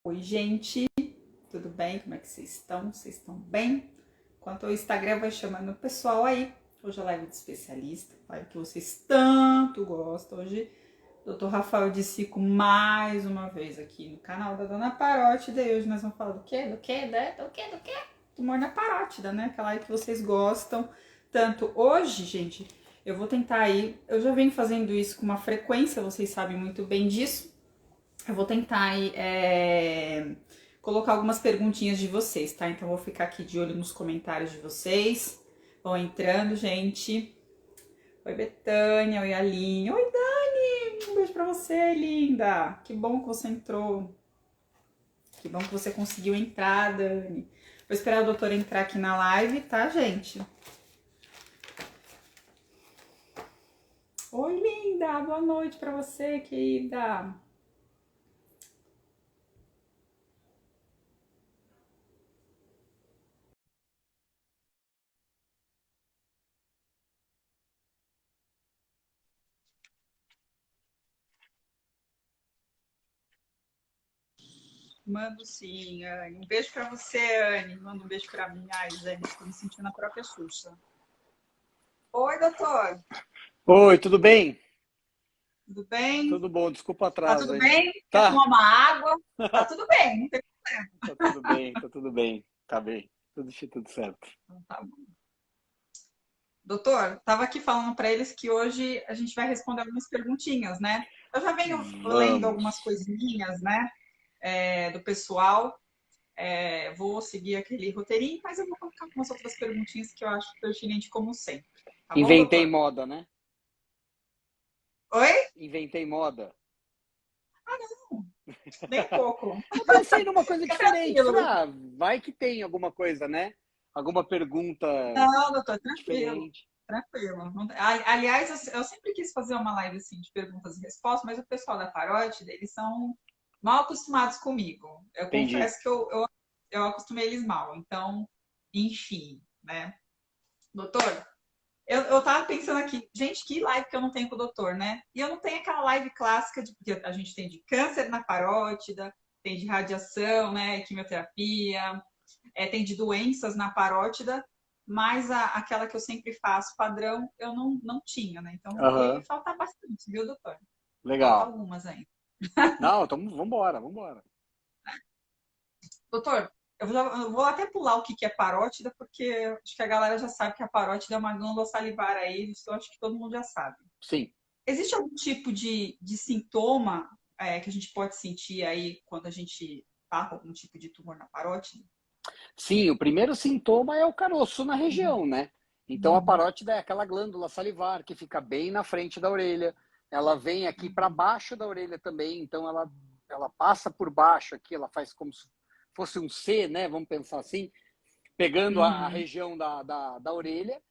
Oi, gente, tudo bem? Como é que vocês estão? Vocês estão bem? Enquanto o Instagram vai chamando o pessoal aí, hoje é live de especialista, live que vocês tanto gostam. Hoje, Dr. Rafael de Sico mais uma vez aqui no canal da Dona Parótida. E hoje nós vamos falar do quê? Do quê? Do quê? Tumor na parótida, né? Aquela aí que vocês gostam tanto. Hoje, gente, eu vou tentar aí, eu já venho fazendo isso com uma frequência, vocês sabem muito bem disso. Eu vou tentar aí, colocar algumas perguntinhas de vocês, tá? Então eu vou ficar aqui de olho nos comentários de vocês. Vão entrando, gente. Oi, Betânia. Oi, Aline. Oi, Dani. Um beijo pra você, linda. Que bom que você entrou. Que bom que você conseguiu entrar, Dani. Vou esperar o doutor entrar aqui na live, tá, gente? Oi, linda. Boa noite pra você, querida. Mando sim, Anne. Um beijo pra você, Anne. Manda um beijo pra mim. Ai, gente, tô me sentindo a própria Xuxa. Oi, doutor. Oi, tudo bem? Tudo bem? Tudo bom, desculpa o Tá atraso tudo aí. bem? Quer Tá, tomar uma água? Tá tudo bem, não tem tá tudo bem, tá tudo bem, tá bem, tudo certo. problema. Tá bom. Doutor, tava aqui falando pra eles que hoje a gente vai responder algumas perguntinhas, né? Eu já venho lendo algumas Vamos. coisinhas, né, do pessoal. Vou seguir aquele roteirinho, mas eu vou colocar algumas outras perguntinhas que eu acho pertinente, como sempre. Tá bom, Inventei doutor? moda, né? Oi? Inventei moda. Nem um pouco. Eu pensei numa coisa Fica diferente. tranquilo, Falei, doutor. ah, vai que tem alguma coisa, né? Alguma pergunta Não, doutor, tranquilo. diferente. Tranquilo. Aliás, eu sempre quis fazer uma live assim de perguntas e respostas, mas o pessoal da Parótida, eles são mal acostumados comigo. Eu Entendi. confesso que eu acostumei eles mal. Então, enfim, né? Doutor, eu tava pensando aqui, gente, que live que eu não tenho com o doutor, né? E eu não tenho aquela live clássica de porque a gente tem de câncer na parótida, tem de radiação, né? Quimioterapia, tem de doenças na parótida, mas aquela que eu sempre faço, padrão, eu não tinha, né? Então, e Aham, falta bastante, viu, doutor? Falta legal. algumas ainda. Não, então vambora, vambora. Doutor, eu vou até pular o que é parótida, porque acho que a galera já sabe que a parótida é uma glândula salivar aí, isso eu acho que todo mundo já sabe. Sim. Existe algum tipo de sintoma que a gente pode sentir aí quando a gente tá com algum tipo de tumor na parótida? Sim, o primeiro sintoma é o caroço na região, né? Então a Uhum, parótida é aquela glândula salivar que fica bem na frente da orelha. Ela vem aqui para uhum, baixo da orelha também, então ela passa por baixo aqui, ela faz como se fosse um C, né? Vamos pensar assim, pegando a uhum, região da orelha.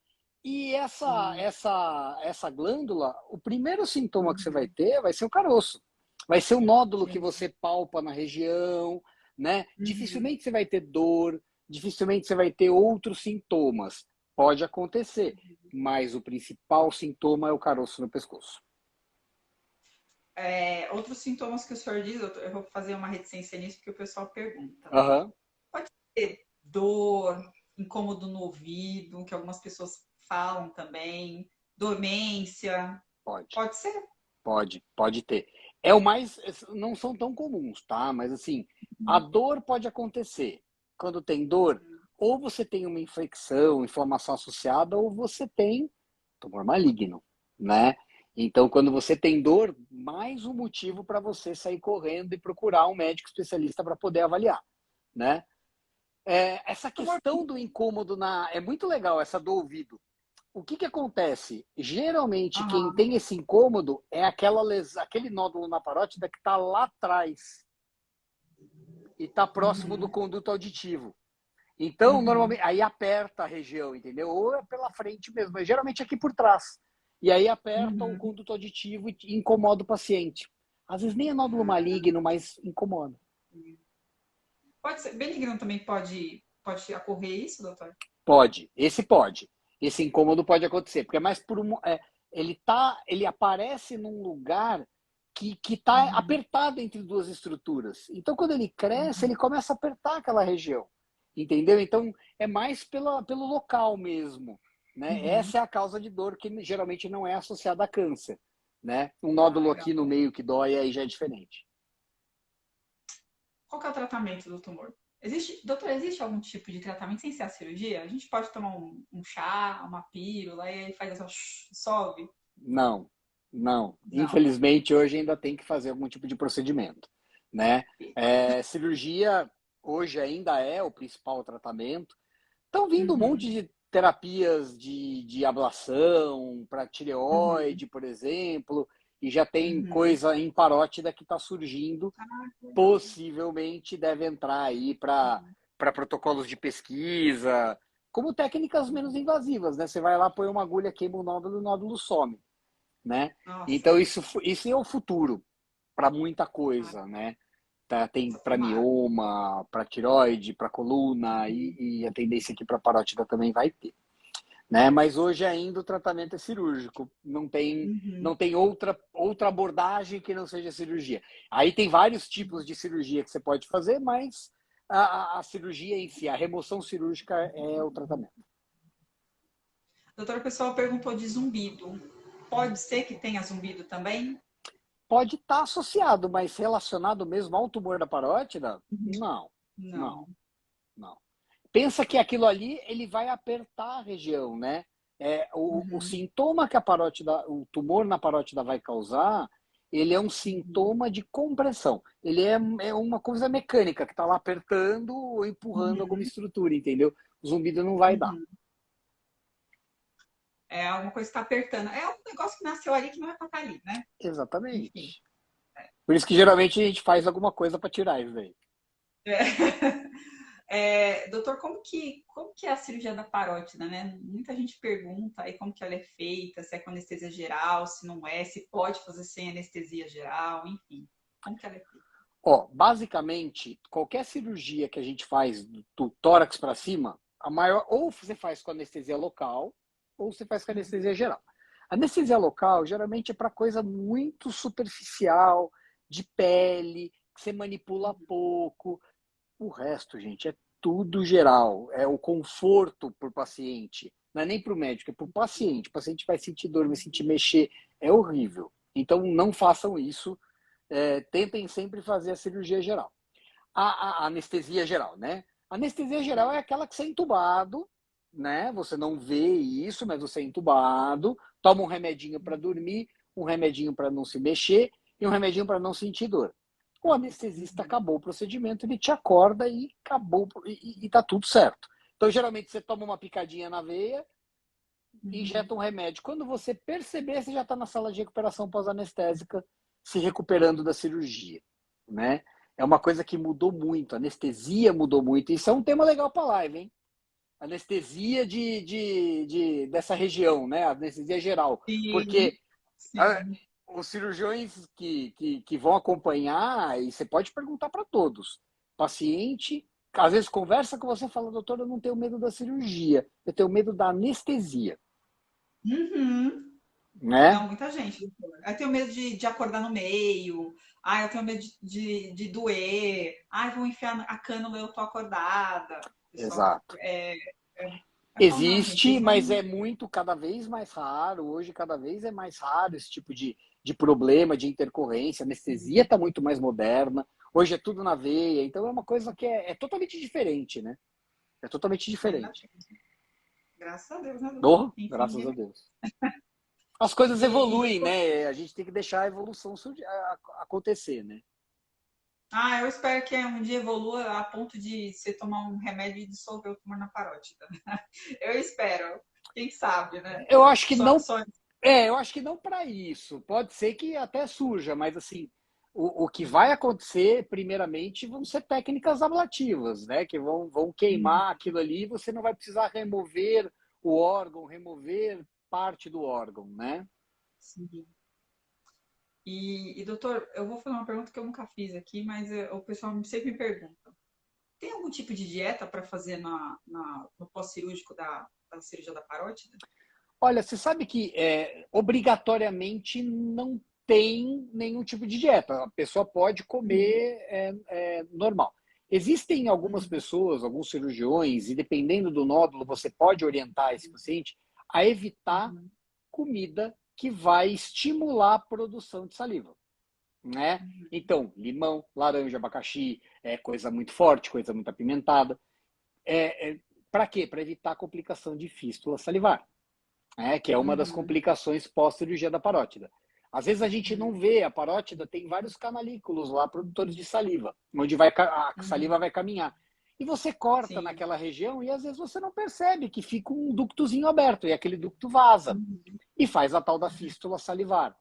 E sim, essa glândula, o primeiro sintoma que você vai uhum, ter vai ser o caroço. Vai ser o nódulo que sim, você palpa na região, né? uhum, Dificilmente você vai ter dor, dificilmente você vai ter outros sintomas. Pode acontecer, mas o principal sintoma é o caroço no pescoço. outros sintomas que o senhor diz, eu vou fazer uma reticência nisso porque o pessoal pergunta. Aham, Pode ter dor, incômodo no ouvido, que algumas pessoas falam também, dormência, pode. pode ser? Pode ter. É o mais, não são tão comuns, tá? Mas assim, a dor pode acontecer. Quando tem dor, ou você tem uma infecção, inflamação associada, ou você tem tumor maligno, né? Então, quando você tem dor, mais um motivo para você sair correndo e procurar um médico especialista para poder avaliar, né? Essa Tumor. questão do incômodo é muito legal, essa do ouvido. O que acontece? Geralmente, quem Aham. tem esse incômodo é aquele nódulo na parótida que está lá atrás e está próximo do Uhum. conduto auditivo. Então, Uhum. normalmente, aí aperta a região, entendeu? Ou é pela frente mesmo, mas geralmente aqui por trás. E aí aperta o Uhum. conduto auditivo e incomoda o paciente. Às vezes nem é nódulo maligno, mas incomoda. Pode ser. Benigno também pode ocorrer isso, doutor? Pode. Esse incômodo pode acontecer, porque é mais ele aparece num lugar que está Uhum. apertado entre duas estruturas. Então, quando ele cresce, ele começa a apertar aquela região, entendeu? Então, é mais pelo local mesmo, né? Uhum. Essa é a causa de dor que geralmente não é associada a câncer, né? Um Ah, nódulo legal. aqui no meio que dói, aí já é diferente. Qual que é o tratamento do tumor? Doutor, existe algum tipo de tratamento sem ser a cirurgia? A gente pode tomar um chá, uma pílula, e aí faz essa sobe? Não, não. Não. Infelizmente, hoje ainda tem que fazer algum tipo de procedimento, né? Cirurgia hoje ainda é o principal tratamento. Estão vindo um monte Uhum, de terapias de ablação para uhum, tireoide, por exemplo, e já tem uhum. coisa em parótida que está surgindo, Ah, que legal. possivelmente deve entrar aí para protocolos de pesquisa, como técnicas menos invasivas, né? Você vai lá, põe uma agulha, queima o nódulo some, né? Nossa, Então isso é o futuro para muita ah, coisa, né? Tá, tem para tomara. mioma, para tireoide, para coluna Uhum, e a tendência aqui para parótida também vai ter, né? Mas hoje ainda o tratamento é cirúrgico, uhum. não tem outra abordagem que não seja cirurgia. Aí tem vários tipos de cirurgia que você pode fazer, mas a cirurgia em si, a remoção cirúrgica é o tratamento. Doutora, o pessoal perguntou de zumbido. Pode ser que tenha zumbido também? Pode estar associado, mas relacionado mesmo ao tumor da parótida? Uhum. Não, não, Não. não. Pensa que aquilo ali ele vai apertar a região, né? O Uhum, sintoma que a parótida, o tumor na parótida vai causar, ele é um uhum, sintoma de compressão. Ele é uma coisa mecânica que está lá apertando ou empurrando alguma uhum, estrutura, entendeu? O zumbido não vai dar. uhum. É alguma coisa que está apertando. É um negócio que nasceu ali que não é para estar ali, né? Enfim. Exatamente. Por isso que geralmente a gente faz alguma coisa para tirar isso daí. É. Doutor, como que é a cirurgia da parótida, né? Muita gente pergunta aí como que ela é feita, se é com anestesia geral, se não é, se pode fazer sem anestesia geral, enfim. Como que ela é feita? Ó, basicamente, qualquer cirurgia que a gente faz do tórax para cima, a maior, ou você faz com anestesia local, ou você faz com anestesia Uhum, geral. Anestesia local geralmente é para coisa muito superficial, de pele, que você manipula uhum, pouco. O resto, gente, é tudo geral. É o conforto para o paciente. Não é nem para o médico, é para o paciente. O paciente vai sentir dor, vai sentir mexer. É horrível. Então, não façam isso. Tentem sempre fazer a cirurgia geral. A anestesia geral, né? A anestesia geral é aquela que você é entubado, né? Você não vê isso, mas você é entubado, toma um remedinho para dormir, um remedinho para não se mexer e um remedinho para não sentir dor. O anestesista uhum, acabou o procedimento, ele te acorda e acabou e tá tudo certo. Então, geralmente, você toma uma picadinha na veia, uhum. injeta um remédio. Quando você perceber, você já está na sala de recuperação pós-anestésica, se recuperando da cirurgia, né? É uma coisa que mudou muito, a anestesia mudou muito. Isso é um tema legal para live, hein? Anestesia dessa região, né? Anestesia geral. Sim, Porque ah, sim. os cirurgiões que vão acompanhar, e você pode perguntar para todos, paciente, às vezes conversa com você e fala, doutor, eu não tenho medo da cirurgia, eu tenho medo da anestesia, Uhum. né? Não, muita gente, doutor. Eu tenho medo de acordar no meio. Ah, eu tenho medo de doer. Ah, vou enfiar a cânula, eu tô acordada. Pessoal, Exato. eu falo, não, gente, Existe, vocês mas vão. é muito, cada vez mais raro. Hoje, cada vez é mais raro esse tipo de problema, de intercorrência. A anestesia está muito mais moderna. Hoje é tudo na veia. Então é uma coisa que é totalmente diferente, né? É totalmente Ainda diferente. bem. Graças a Deus, né, doutor? Oh, Enfim. graças a Deus. As coisas E, evoluem, né? A gente tem que deixar a evolução acontecer, né? eu espero que um dia evolua a ponto de você tomar um remédio e dissolver o tumor na parótida. Eu espero. Quem sabe, né? Eu acho que Só, não. só... Eu acho que não para isso. Pode ser que até surja, mas assim, o que vai acontecer, primeiramente, vão ser técnicas ablativas, né? Que vão Uhum, queimar aquilo ali, e você não vai precisar remover o órgão, remover parte do órgão, né? sim. Doutor, eu vou fazer uma pergunta que eu nunca fiz aqui, mas o pessoal sempre me pergunta. Tem algum tipo de dieta para fazer no pós-cirúrgico da cirurgia da parótida? Olha, você sabe que obrigatoriamente não tem nenhum tipo de dieta. A pessoa pode comer normal. Existem algumas pessoas, alguns cirurgiões, e dependendo do nódulo, você pode orientar esse paciente a evitar comida que vai estimular a produção de saliva, né? Então, limão, laranja, abacaxi, coisa muito forte, coisa muito apimentada. Para quê? Para evitar a complicação de fístula salivar, que é uma das complicações pós-cirurgia da parótida. Às vezes a gente não vê, a parótida tem vários canalículos lá, produtores de saliva, onde a saliva vai caminhar. E você corta naquela região e às vezes você não percebe que fica um ductozinho aberto e aquele ducto vaza e faz a tal da fístula salivar.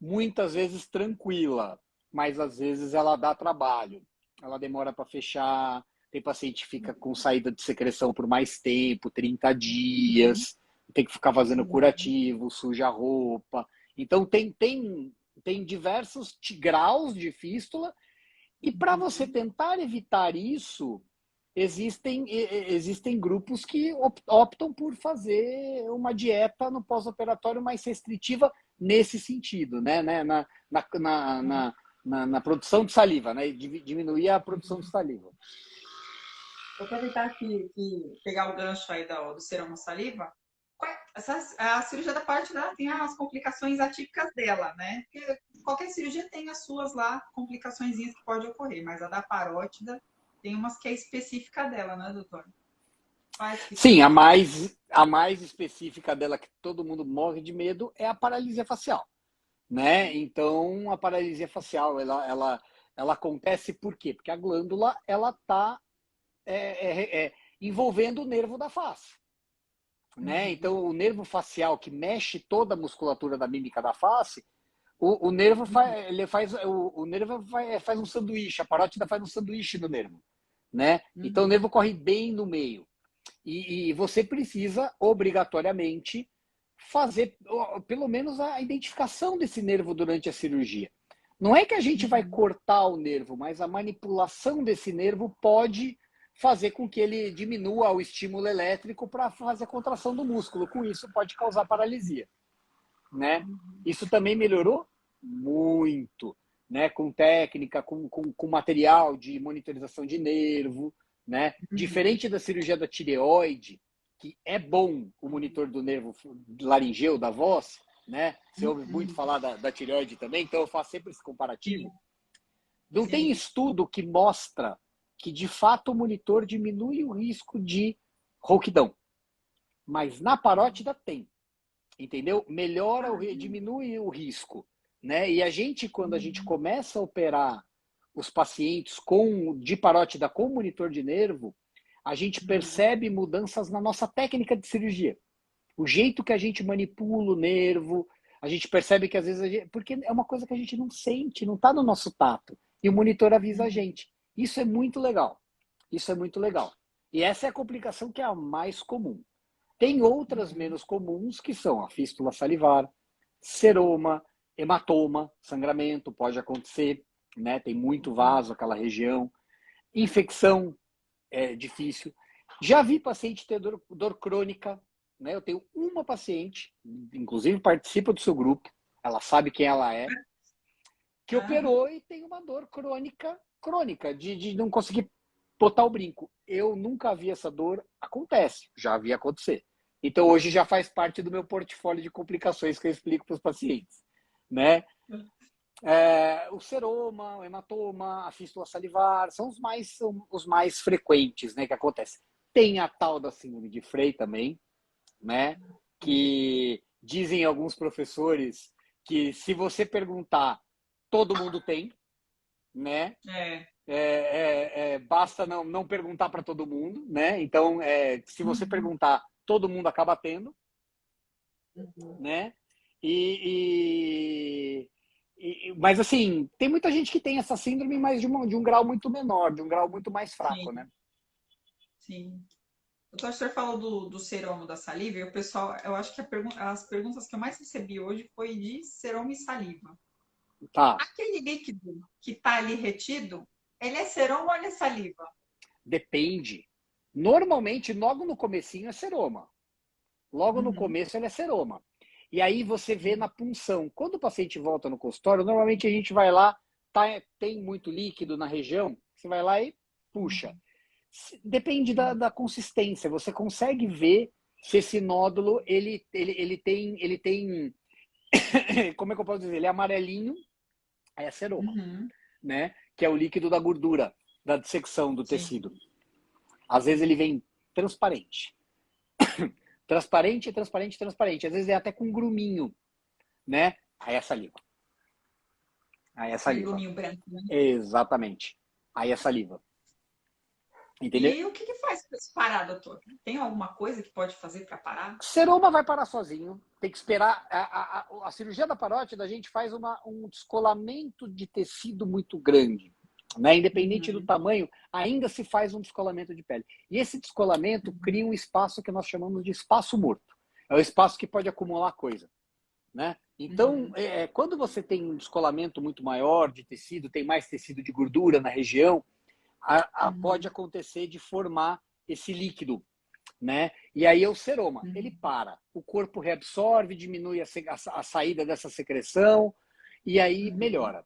Muitas vezes tranquila, mas às vezes ela dá trabalho. Ela demora para fechar, tem paciente que fica com saída de secreção por mais tempo, 30 dias, tem que ficar fazendo curativo, suja a roupa. Então tem diversos graus de fístula e para você tentar evitar isso, existem grupos que optam por fazer uma dieta no pós-operatório mais restritiva nesse sentido, né? Na produção de saliva, né? Diminuir a produção de saliva. Vou aproveitar pegar o gancho aí do serum saliva. A cirurgia da parótida tem as complicações atípicas dela, né? Porque qualquer cirurgia tem as suas lá complicações que podem ocorrer, mas a da parótida tem umas que é específica dela, né, doutor? Sim, a mais específica dela, que todo mundo morre de medo, é a paralisia facial, né? Então, a paralisia facial, ela acontece por quê? Porque a glândula, ela está envolvendo o nervo da face, né? Então, o nervo facial que mexe toda a musculatura da mímica da face, o nervo faz um sanduíche, a parótida faz um sanduíche no nervo, né? Então, o nervo corre bem no meio. E você precisa, obrigatoriamente, fazer pelo menos a identificação desse nervo durante a cirurgia. Não é que a gente vai cortar o nervo, mas a manipulação desse nervo pode fazer com que ele diminua o estímulo elétrico para fazer a contração do músculo. Com isso, pode causar paralisia, né? Isso também melhorou muito, né? Com técnica, com material de monitorização de nervo, né? Diferente da cirurgia da tireoide, que é bom o monitor do nervo laringeu da voz, né? Você ouve muito falar da tireoide também, então eu faço sempre esse comparativo. Não tem estudo que mostra que, de fato, o monitor diminui o risco de rouquidão. Mas na parótida tem, entendeu? Diminui o risco, né? E quando a gente começa a operar os pacientes de parótida com monitor de nervo, a gente percebe mudanças na nossa técnica de cirurgia. O jeito que a gente manipula o nervo, a gente percebe que às vezes porque é uma coisa que a gente não sente, não está no nosso tato. E o monitor avisa a gente. Isso é muito legal. Isso é muito legal. E essa é a complicação que é a mais comum. Tem outras menos comuns, que são a fístula salivar, seroma, hematoma, sangramento, pode acontecer, né? Tem muito vaso aquela região. Infecção é difícil. Já vi paciente ter dor crônica, né? Eu tenho uma paciente, inclusive participa do seu grupo, ela sabe quem ela é, que operou e tem uma dor crônica, de não conseguir botar o brinco. Eu nunca vi essa dor, acontece, já vi acontecer. Então hoje já faz parte do meu portfólio de complicações que eu explico para os pacientes, né? O seroma, o hematoma, a fístula salivar, são os mais frequentes, né, que acontecem. Tem a tal da síndrome de Frey também, né, que dizem alguns professores que se você perguntar, todo mundo tem, né? Basta não perguntar para todo mundo, né? Então, se você perguntar, todo mundo acaba tendo, né? Mas assim, tem muita gente que tem essa síndrome, mas de um grau muito menor, de um grau muito mais fraco, né? Sim. O senhor falou do seromo da saliva, e o pessoal, eu acho que as perguntas que eu mais recebi hoje foi de seromo e saliva. Tá. Aquele líquido que está ali retido, ele é seromo ou ele é saliva? Depende. Normalmente, logo no comecinho é seroma. Logo no começo ele é seroma. E aí você vê na punção. Quando o paciente volta no consultório, normalmente a gente vai lá, tem muito líquido na região, você vai lá e puxa. Depende da consistência. Você consegue ver se esse nódulo ele tem como é que eu posso dizer? Ele é amarelinho, aí é seroma, Uhum. né? Que é o líquido da gordura, da dissecção do Sim. tecido. Às vezes ele vem transparente. Transparente, transparente, transparente. Às vezes é até com gruminho, né? Aí é saliva. Aí é Aquele saliva. gominho branco, né? Exatamente. Aí é saliva. Entendeu? E o que faz para isso parar, doutor? Tem alguma coisa que pode fazer para parar? Seroma vai parar sozinho. Tem que esperar. A cirurgia da parótida, a gente faz um descolamento de tecido muito grande. Né? Independente do Uhum. tamanho, ainda se faz um descolamento de pele. E esse descolamento cria um espaço que nós chamamos de espaço morto. É o espaço que pode acumular coisa. Né? Então, Uhum. quando você tem um descolamento muito maior de tecido, tem mais tecido de gordura na região, pode Uhum. acontecer de formar esse líquido. Né? E aí é o seroma, ele Uhum. para, o corpo reabsorve, diminui a saída dessa secreção e aí Uhum. melhora.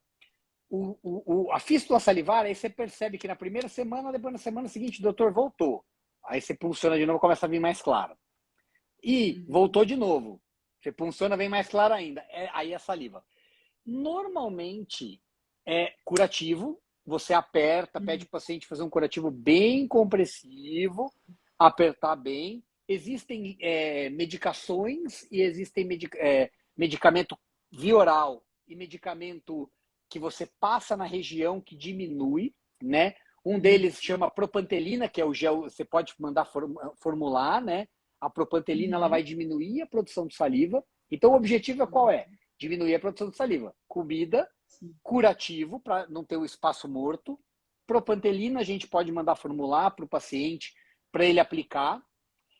A fístula salivar, aí você percebe que na primeira semana, depois na semana seguinte, o doutor voltou. Aí você pulsiona de novo, começa a vir mais claro. E Uhum. voltou de novo. Você pulsiona, vem mais claro ainda. Aí é saliva. Normalmente é curativo, você aperta, pede Uhum. para o paciente fazer um curativo bem compressivo, apertar bem. Existem medicações e existem medicamento via oral e medicamento que você passa na região que diminui, né? Um Uhum. deles chama propantelina, que é o gel, você pode mandar formular, né? A propantelina ela vai Uhum. diminuir a produção de saliva. Então o objetivo é qual é? Uhum. Diminuir a produção de saliva. Comida, Sim. curativo, para não ter o espaço morto. Propantelina a gente pode mandar formular para o paciente para ele aplicar.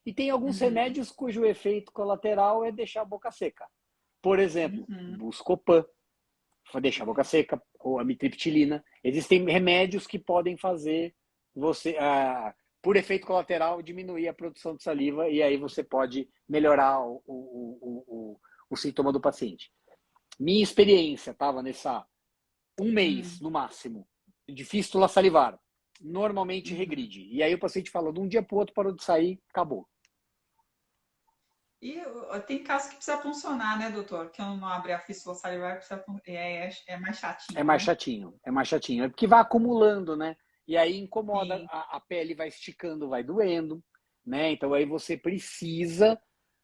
E tem alguns Uhum. remédios cujo efeito colateral é deixar a boca seca. Por exemplo, Uhum. Buscopan, deixar a boca seca, ou amitriptilina. Existem remédios que podem fazer você, por efeito colateral, diminuir a produção de saliva e aí você pode melhorar o sintoma do paciente. Minha experiência estava nessa um mês Uhum. no máximo de fístula salivar. Normalmente Uhum. regride. E aí o paciente fala, de um dia para o outro parou de sair, acabou. E tem casos que precisa funcionar, né, doutor? Que eu não abre a fístula salivar, é mais É chatinho, mais né? chatinho, é mais chatinho. É porque vai acumulando, né? E aí incomoda, Sim. a pele vai esticando, vai doendo, né? Então aí você precisa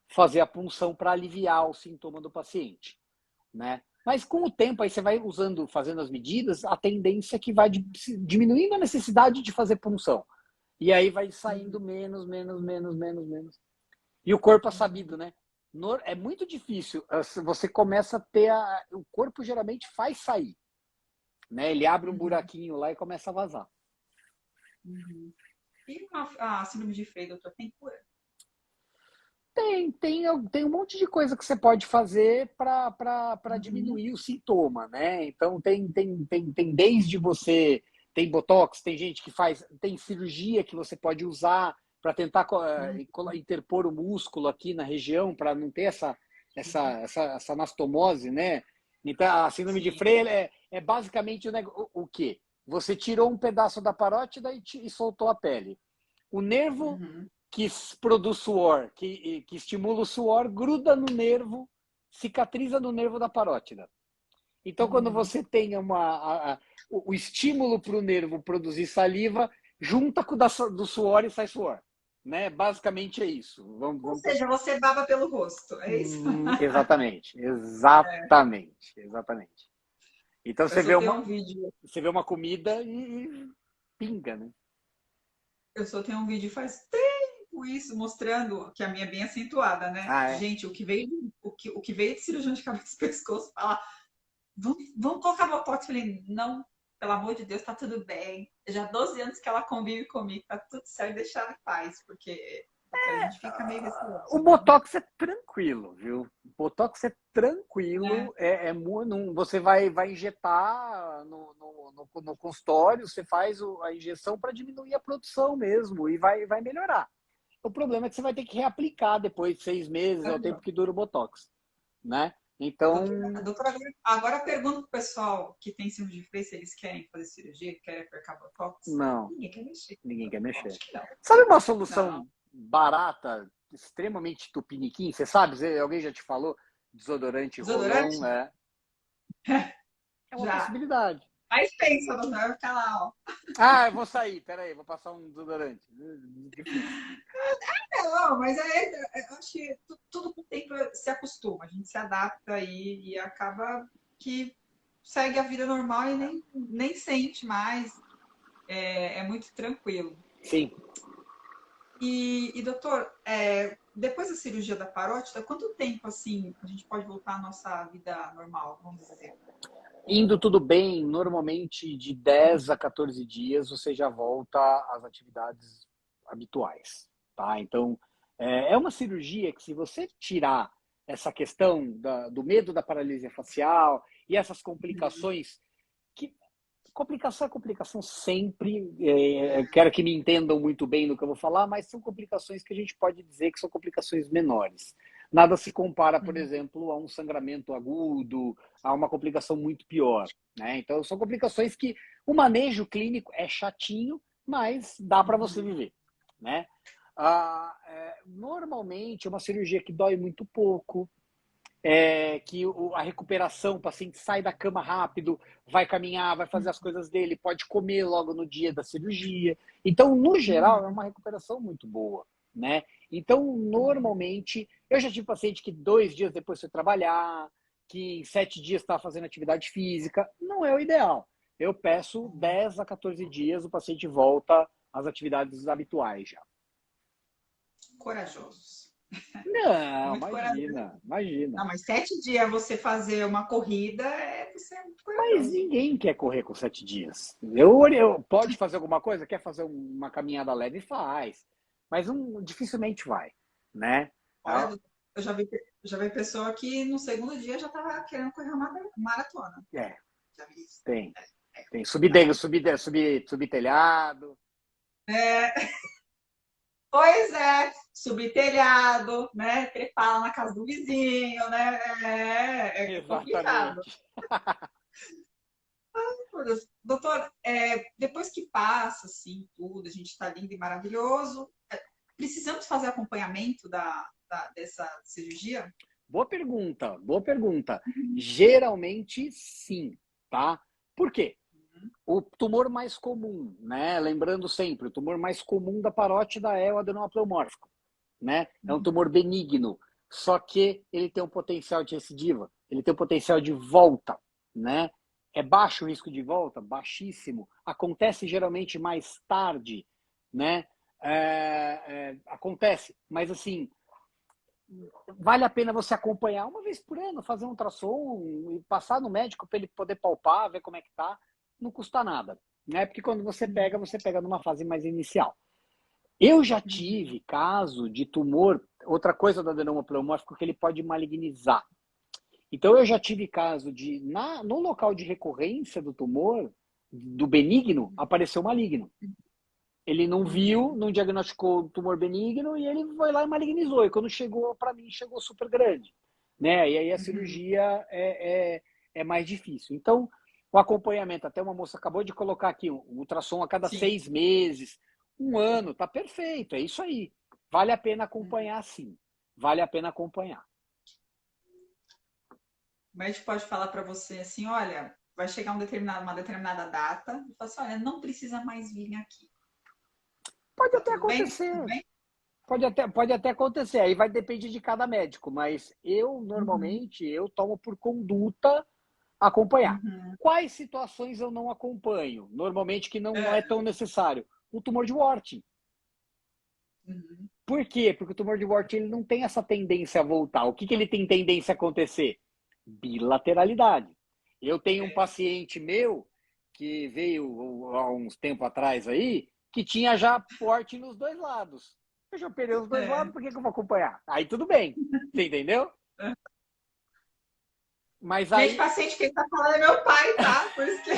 fazer a punção para aliviar o sintoma do paciente, né? Mas com o tempo aí você vai usando, fazendo as medidas, a tendência é que vai diminuindo a necessidade de fazer punção. E aí vai saindo Uhum. menos, menos, menos, menos, menos. E o corpo é sabido, Uhum. né? É muito difícil. Você começa a ter o corpo geralmente faz sair, né? Ele abre um Uhum. buraquinho lá e começa a vazar. Uhum. E a síndrome de Frey, doutor, tem cura? Tem um monte de coisa que você pode fazer para Uhum. diminuir o sintoma, né? Então tem desde você tem botox, tem gente que faz, tem cirurgia que você pode usar para tentar Uhum. interpor o músculo aqui na região para não ter essa anastomose, né? Então a síndrome de Sim. Frey é basicamente o quê? Você tirou um pedaço da parótida e soltou a pele. O nervo Uhum. que produz suor, que estimula o suor, gruda no nervo, cicatriza no nervo da parótida. Então, quando Uhum. você tem o estímulo para o nervo produzir saliva, junta com o do suor e sai suor. Né? Basicamente é isso. Ou seja, você baba pelo rosto, é isso? Exatamente, É. exatamente, exatamente. Então Eu só tenho um vídeo. você vê uma comida e pinga, né? Eu só tenho um vídeo faz tempo isso, mostrando que a minha é bem acentuada, né? Ah, é. Gente, o que veio de cirurgião de cabeça e pescoço, fala, vamos colocar botox. Eu falei, não, pelo amor de Deus, tá tudo bem. Já há 12 anos que ela convive comigo, tá tudo certo, deixar ela em paz, porque a gente fica meio O receoso, né? Botox é tranquilo, viu? O Botox é Né? tranquilo, você vai injetar no consultório, você faz a injeção para diminuir a produção mesmo e vai melhorar. O problema é que você vai ter que reaplicar depois de 6 meses, é o tempo Aham. que dura o Botox. né? Então, Doutora, agora pergunta pro pessoal que tem síndrome de Frey se eles querem fazer cirurgia, querem aplicar botox. não, Ninguém quer mexer. ninguém quer mexer. Acho que não. Sabe uma Não. solução barata, extremamente tupiniquim? Você sabe? Alguém já te falou? Desodorante rolon, Desodorante? é uma Já. possibilidade. Mas pensa, doutora, vai ficar lá, ó. Ah, eu vou sair, peraí, vou passar um desodorante. Difícil. Não, mas eu acho que tudo com o tempo se acostuma, a gente se adapta aí e acaba que segue a vida normal e nem sente mais, é muito tranquilo. Sim. Doutor, depois da cirurgia da parótida, quanto tempo assim a gente pode voltar à nossa vida normal, vamos dizer? Indo tudo bem, normalmente de 10 a 14 dias você já volta às atividades habituais, tá? Então, é uma cirurgia que se você tirar essa questão do medo da paralisia facial e essas complicações, que complicação é complicação sempre, quero que me entendam muito bem no que eu vou falar, mas são complicações que a gente pode dizer que são complicações menores. Nada se compara, por exemplo, a um sangramento agudo, a uma complicação muito pior, né? Então, são complicações que o manejo clínico é chatinho, mas dá para você viver, né? Normalmente, é uma cirurgia que dói muito pouco, que a recuperação, o paciente sai da cama rápido, vai caminhar, vai fazer as coisas dele, pode comer logo no dia da cirurgia. Então, no geral, é uma recuperação muito boa, né? Então, normalmente, eu já tive paciente que 2 dias depois foi trabalhar, que em 7 dias estava fazendo atividade física. Não é o ideal. Eu peço 10 a 14 dias, o paciente volta às atividades habituais já. Corajosos. Não, Muito corajoso. imagina. Não, mas 7 dias você fazer uma corrida, você é muito Mas corajoso. ninguém quer correr com 7 dias. Pode fazer alguma coisa? Quer fazer uma caminhada leve? Faz. Mas dificilmente vai, né? Olha, eu já vi pessoa que no segundo dia já estava querendo correr uma maratona. É, Já vi isso. tem. É Tem. complicado. Subir telhado. Pois é, subir telhado, né? Trepar lá na casa do vizinho, né? É complicado. Exatamente. Meu Deus. Doutor, depois que passa, assim, tudo, a gente está lindo e maravilhoso, precisamos fazer acompanhamento dessa cirurgia? Boa pergunta, boa pergunta. Geralmente sim, tá? Por quê? O tumor mais comum, né? Lembrando sempre, o tumor mais comum da parótida é o adenoma pleomórfico, né? É um tumor benigno, só que ele tem um potencial de recidiva, ele tem um potencial de volta, né? É baixo o risco de volta, baixíssimo. Acontece geralmente mais tarde, né? Acontece, mas assim, vale a pena você acompanhar uma vez por ano, fazer um ultrassom e passar no médico para ele poder palpar, ver como é que tá. Não custa nada, né? Porque quando você pega numa fase mais inicial. Eu já tive caso de tumor, outra coisa do adenoma pleomórfico que ele pode malignizar. Então eu já tive caso de no local de recorrência do tumor, do benigno, apareceu maligno. Ele não viu, não diagnosticou tumor benigno e ele foi lá e malignizou. E quando chegou para mim, chegou super grande, né? E aí a cirurgia é mais difícil. Então, o acompanhamento, até uma moça acabou de colocar aqui, um ultrassom a cada Sim. 6 meses, 1 ano, tá perfeito, é isso aí. Vale a pena acompanhar, sim. Vale a pena acompanhar. O médico pode falar para você assim, olha, vai chegar uma determinada data, e fala assim, olha, não precisa mais vir aqui. Pode Tá até tudo bem? acontecer. Tudo bem? Pode até acontecer, aí vai depender de cada médico, mas eu, normalmente, eu tomo por conduta acompanhar. Quais situações eu não acompanho? Normalmente que não é tão necessário. O tumor de Warthin. Por quê? Porque o tumor de Warthin ele não tem essa tendência a voltar. O que ele tem tendência a acontecer? Bilateralidade. Eu tenho um paciente meu que veio há uns tempo atrás aí, que tinha já Warthin nos 2 lados. Eu já operei os 2 lados, por que eu vou acompanhar? Aí tudo bem, você entendeu? Mas Gente, aí... paciente que ele tá falando é meu pai, tá? Por isso que...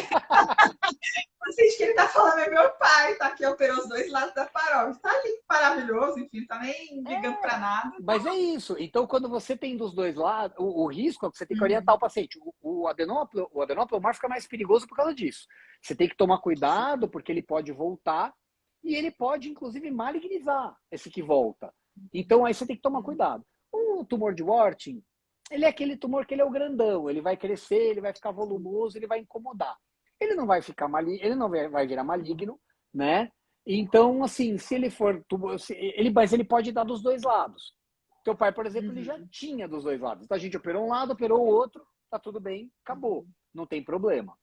paciente que ele tá falando é meu pai, tá? Que operou os 2 lados da faróide. Tá lindo, maravilhoso, enfim, tá nem ligando para nada. Mas é isso. Então, quando você tem dos dois lados, o risco é que você tem que Uhum. orientar o paciente. O adenoplasma fica mais perigoso por causa disso. Você tem que tomar cuidado, porque ele pode voltar e ele pode, inclusive, malignizar esse que volta. Então, aí você tem que tomar cuidado. O tumor de Warthin, ele é aquele tumor que ele é o grandão. Ele vai crescer, ele vai ficar volumoso, ele vai incomodar. Ele não vai ficar maligno, ele não vai virar maligno, né? Então, assim, se ele for tumor, mas ele pode dar dos dois lados. Teu pai, por exemplo, ele já tinha dos dois lados. Então a gente operou um lado, operou o outro, tá tudo bem, acabou. Não tem problema,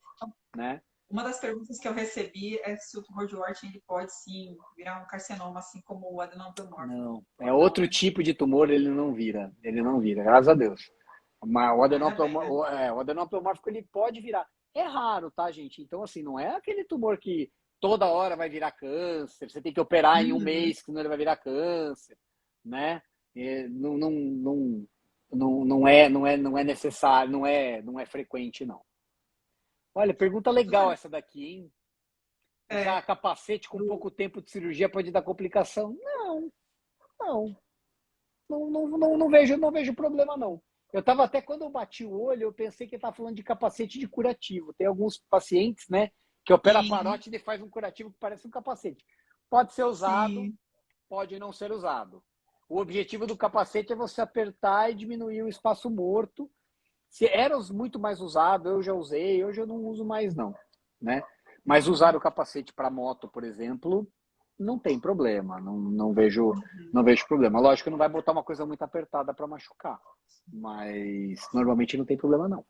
né? Uma das perguntas que eu recebi é se o tumor de Warthin ele pode sim virar um carcinoma, assim como o adenoplasma. Não, é outro tipo de tumor, ele não vira, graças a Deus. Mas o adenoplasmórfico ele pode virar. É raro, tá, gente? Então, assim, não é aquele tumor que toda hora vai virar câncer, você tem que operar em um mês, senão ele vai virar câncer, né? Não é necessário, não é frequente, não. Olha, pergunta legal essa daqui, hein? Usar capacete com pouco tempo de cirurgia pode dar complicação? Não vejo problema, não. Eu tava até, quando eu bati o olho, eu pensei que ele estava falando de capacete de curativo. Tem alguns pacientes, né, que opera a parótide e faz um curativo que parece um capacete. Pode ser usado, pode não ser usado. O objetivo do capacete é você apertar e diminuir o espaço morto. Se era muito mais usado, eu já usei, hoje eu não uso mais não, né? Mas usar o capacete para moto, por exemplo, não tem problema, não vejo problema. Lógico que não vai botar uma coisa muito apertada para machucar, mas normalmente não tem problema não.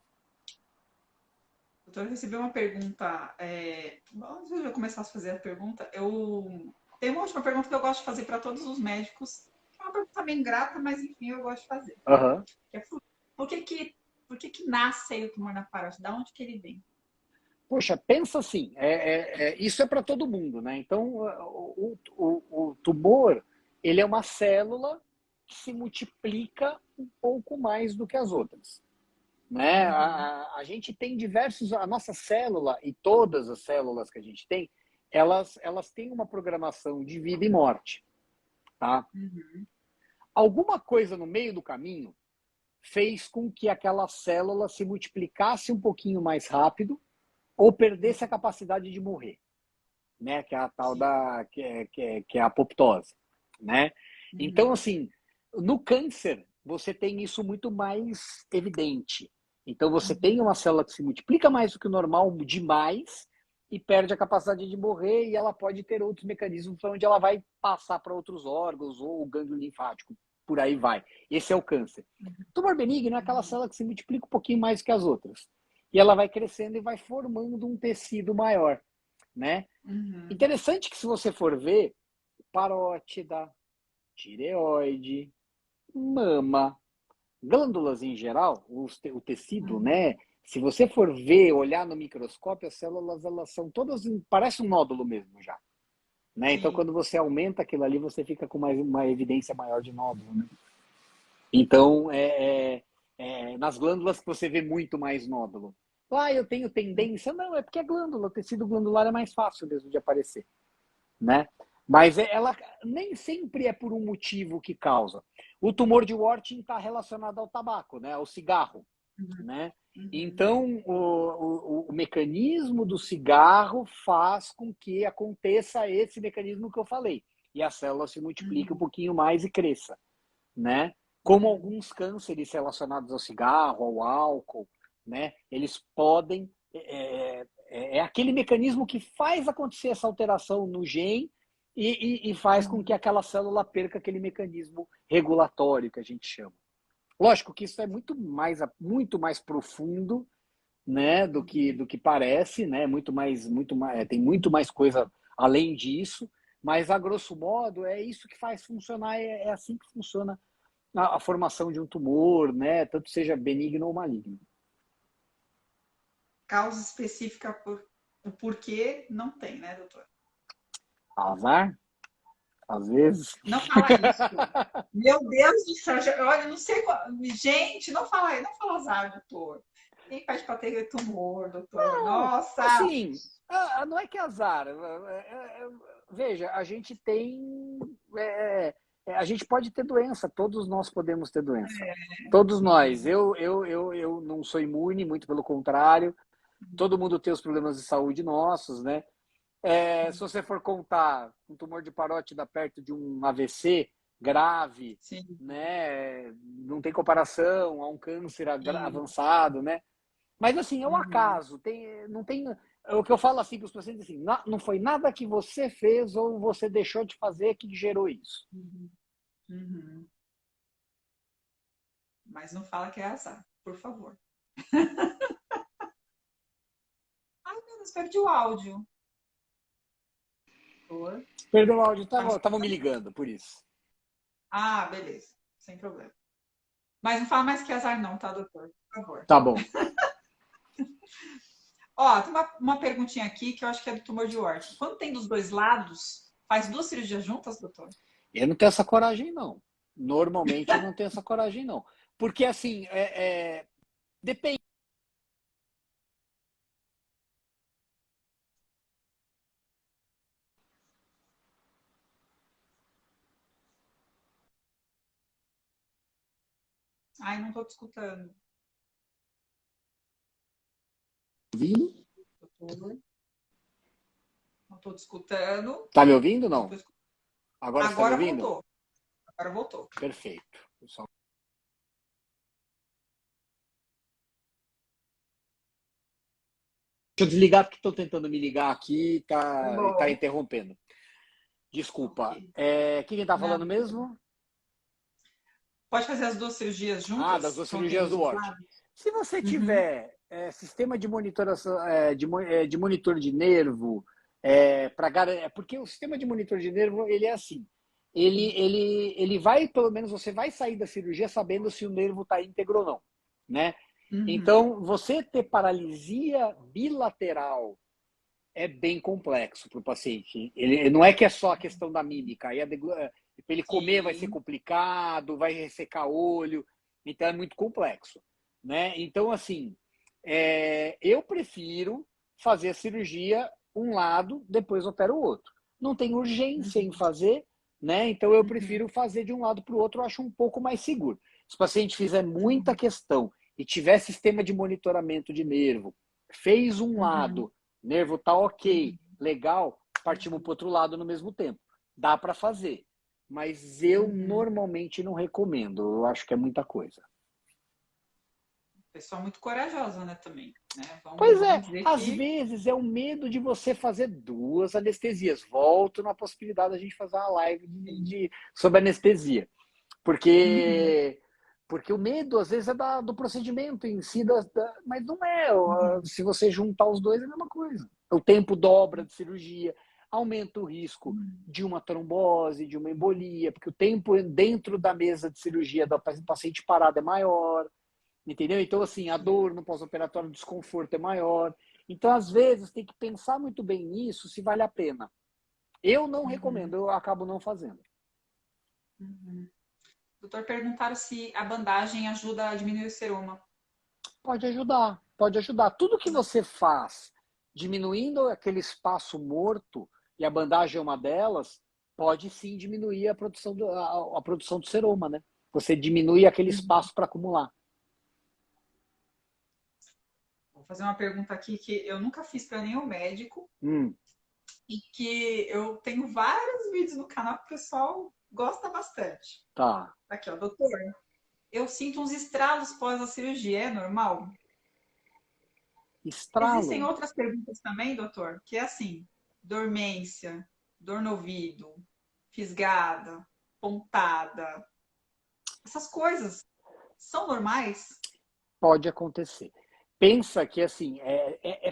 Doutor, eu recebi uma pergunta. Antes de eu começar a fazer a pergunta, eu tenho uma última pergunta que eu gosto de fazer para todos os médicos. É uma pergunta bem grata, mas enfim, eu gosto de fazer. Uhum. Que é, por que nasce aí o tumor na parótide? Da onde que ele vem? Poxa, pensa assim, isso é para todo mundo, né? Então, o tumor, ele é uma célula que se multiplica um pouco mais do que as outras, né? A gente tem a nossa célula e todas as células que a gente tem, elas têm uma programação de vida e morte, tá? Alguma coisa no meio do caminho fez com que aquela célula se multiplicasse um pouquinho mais rápido ou perdesse a capacidade de morrer, né? Que é a tal que é a apoptose, né? Então, assim, no câncer, você tem isso muito mais evidente. Então, você tem uma célula que se multiplica mais do que o normal, demais, e perde a capacidade de morrer, e ela pode ter outros mecanismos onde ela vai passar para outros órgãos, ou o gânglio linfático, por aí vai. Esse é o câncer. O tumor benigno é aquela célula que se multiplica um pouquinho mais que as outras. E ela vai crescendo e vai formando um tecido maior, né? Interessante que, se você for ver, parótida, tireoide, mama, glândulas em geral, o tecido, né? Se você for ver, olhar no microscópio, as células, elas são todas, parece um nódulo mesmo já, né? Então, quando você aumenta aquilo ali, você fica com uma evidência maior de nódulo, né? Então, nas glândulas que você vê muito mais nódulo. Eu tenho tendência. Não, é porque a glândula, o tecido glandular é mais fácil mesmo de aparecer, né? Mas ela nem sempre é por um motivo que causa. O tumor de Warthin está relacionado ao tabaco, né? Ao cigarro, né? Então, o mecanismo do cigarro faz com que aconteça esse mecanismo que eu falei. E a célula se multiplique um pouquinho mais e cresça, né? Como alguns cânceres relacionados ao cigarro, ao álcool, né? Eles podem... É aquele mecanismo que faz acontecer essa alteração no gene e faz com que aquela célula perca aquele mecanismo regulatório que a gente chama. Lógico que isso é muito mais profundo, né, do que parece, né? Tem muito mais coisa além disso, mas a grosso modo é isso que faz funcionar, é assim que funciona a formação de um tumor, né? Tanto seja benigno ou maligno. Causa específica o porquê não tem, né, doutor? Azar? Às vezes. Não fala isso. Meu Deus do céu. Olha, não sei qual... Gente, não fala azar, doutor. Quem faz para ter tumor, doutor? Não, Nossa! assim, não é que é azar. Veja, a gente tem a gente pode ter doença, todos nós podemos ter doença. Todos nós. Eu não sou imune, muito pelo contrário. Todo mundo tem os problemas de saúde nossos, né? Se você for contar, um tumor de parótida dá perto de um AVC grave, Sim, né? Não tem comparação a um câncer sim. avançado, né? Mas assim, é o Uhum, acaso. Não tem. O que eu falo assim para os pacientes assim, não foi nada que você fez ou você deixou de fazer que gerou isso. uhum, uhum. Mas não fala que é azar, por favor. Ai, meu Deus, perdi o áudio. Doutor, Perdão, o áudio, tá me estavam me escutando? ligando, por isso. Ah, beleza. Sem problema. Mas não fala mais que é azar não, tá, doutor? Por favor. Tá bom. Ó, tem uma perguntinha aqui que eu acho que é do tumor de Wharton. Quando tem dos dois lados, faz duas cirurgias juntas, doutor? Eu não tenho essa coragem, não. Normalmente eu não tenho essa coragem, não. Porque assim, depende. Ai, não tô te escutando, doutor. Não tô te escutando. Tá me ouvindo? Não Não. tô escutando. Agora você tá me Agora ouvindo? voltou. Agora voltou. Perfeito. Deixa eu desligar porque estão tentando me ligar aqui Tá e tá bom. interrompendo. Desculpa. Ok. Quem tá Não, falando mesmo? pode fazer as duas cirurgias Ah, das juntas? duas Quando tem cirurgias dos do dois Wart. lados? Se você Uhum. tiver sistema de monitoração, de monitor de nervo, porque o sistema de monitor de nervo ele é assim, ele vai, pelo menos você vai sair da cirurgia sabendo se o nervo está íntegro ou não, né? Uhum. Então, você ter paralisia bilateral é bem complexo para o paciente. Ele não é que é só a questão da mímica. Aí para ele comer vai ser Sim. complicado, vai ressecar olho, então é muito complexo, né? Então assim, eu prefiro fazer a cirurgia um lado, depois opero o outro. Não tem urgência em Uhum. fazer, né? Então eu Uhum. prefiro fazer de um lado para o outro, eu acho um pouco mais seguro. Se o paciente fizer muita Uhum. questão e tiver sistema de monitoramento de nervo, fez um Uhum. lado, nervo tá ok, Uhum. legal, partimos para o Uhum. outro lado no mesmo tempo. Dá para fazer. Mas eu Uhum. normalmente não recomendo. Eu acho que é muita coisa. Pessoa muito corajosa, né, também, né? Pois Vamos é, dizer às que. vezes é o medo de você fazer duas anestesias. Volto na possibilidade da gente fazer uma live sobre anestesia. Uhum. Porque o medo, às vezes, é do procedimento em si, mas não é. Uhum. Se você juntar os dois, é a mesma coisa. O tempo dobra de cirurgia, aumenta o risco Uhum. de uma trombose, de uma embolia, porque o tempo dentro da mesa de cirurgia do paciente parado é maior, entendeu? Então, assim, a Sim. dor no pós-operatório, o desconforto é maior. Então, às vezes, tem que pensar muito bem nisso, se vale a pena. Eu não Uhum. recomendo, eu acabo não fazendo. Uhum. Doutor, perguntaram se a bandagem ajuda a diminuir o seroma. Pode ajudar, pode ajudar. Tudo que você faz diminuindo aquele espaço morto, e a bandagem é uma delas, pode sim diminuir a produção do seroma, né? Você diminui aquele Uhum. espaço para acumular. Vou fazer uma pergunta aqui que eu nunca fiz para nenhum médico Hum, e que eu tenho vários vídeos no canal que o pessoal gosta bastante. tá. Aqui, ó, doutor. Eu sinto uns estralos pós a cirurgia, é normal? Existem Estralo. outras perguntas também, doutor, que é assim: dormência, dor no ouvido, fisgada, pontada. Essas coisas são normais? Pode acontecer. Pensa que assim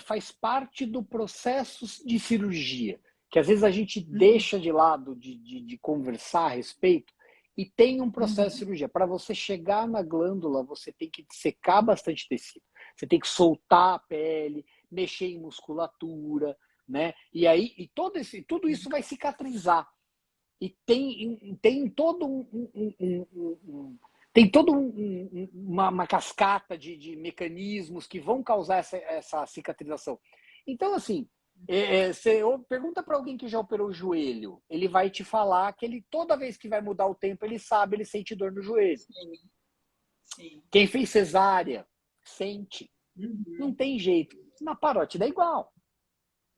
faz parte do processo de cirurgia, que às vezes a gente Uhum, deixa de lado de conversar a respeito e tem um processo de uhum, cirurgia. Para você chegar na glândula, você tem que secar bastante tecido, você tem que soltar a pele, mexer em musculatura, né? E aí tudo isso vai cicatrizar. E tem todo uma cascata de mecanismos que vão causar essa cicatrização. Então, assim, Pergunta para alguém que já operou o joelho. Ele vai te falar que ele, toda vez que vai mudar o tempo, ele sabe, ele sente dor no joelho. Sim, sim. Quem fez cesárea, sente. Não Uhum. tem jeito. Na parótida é igual.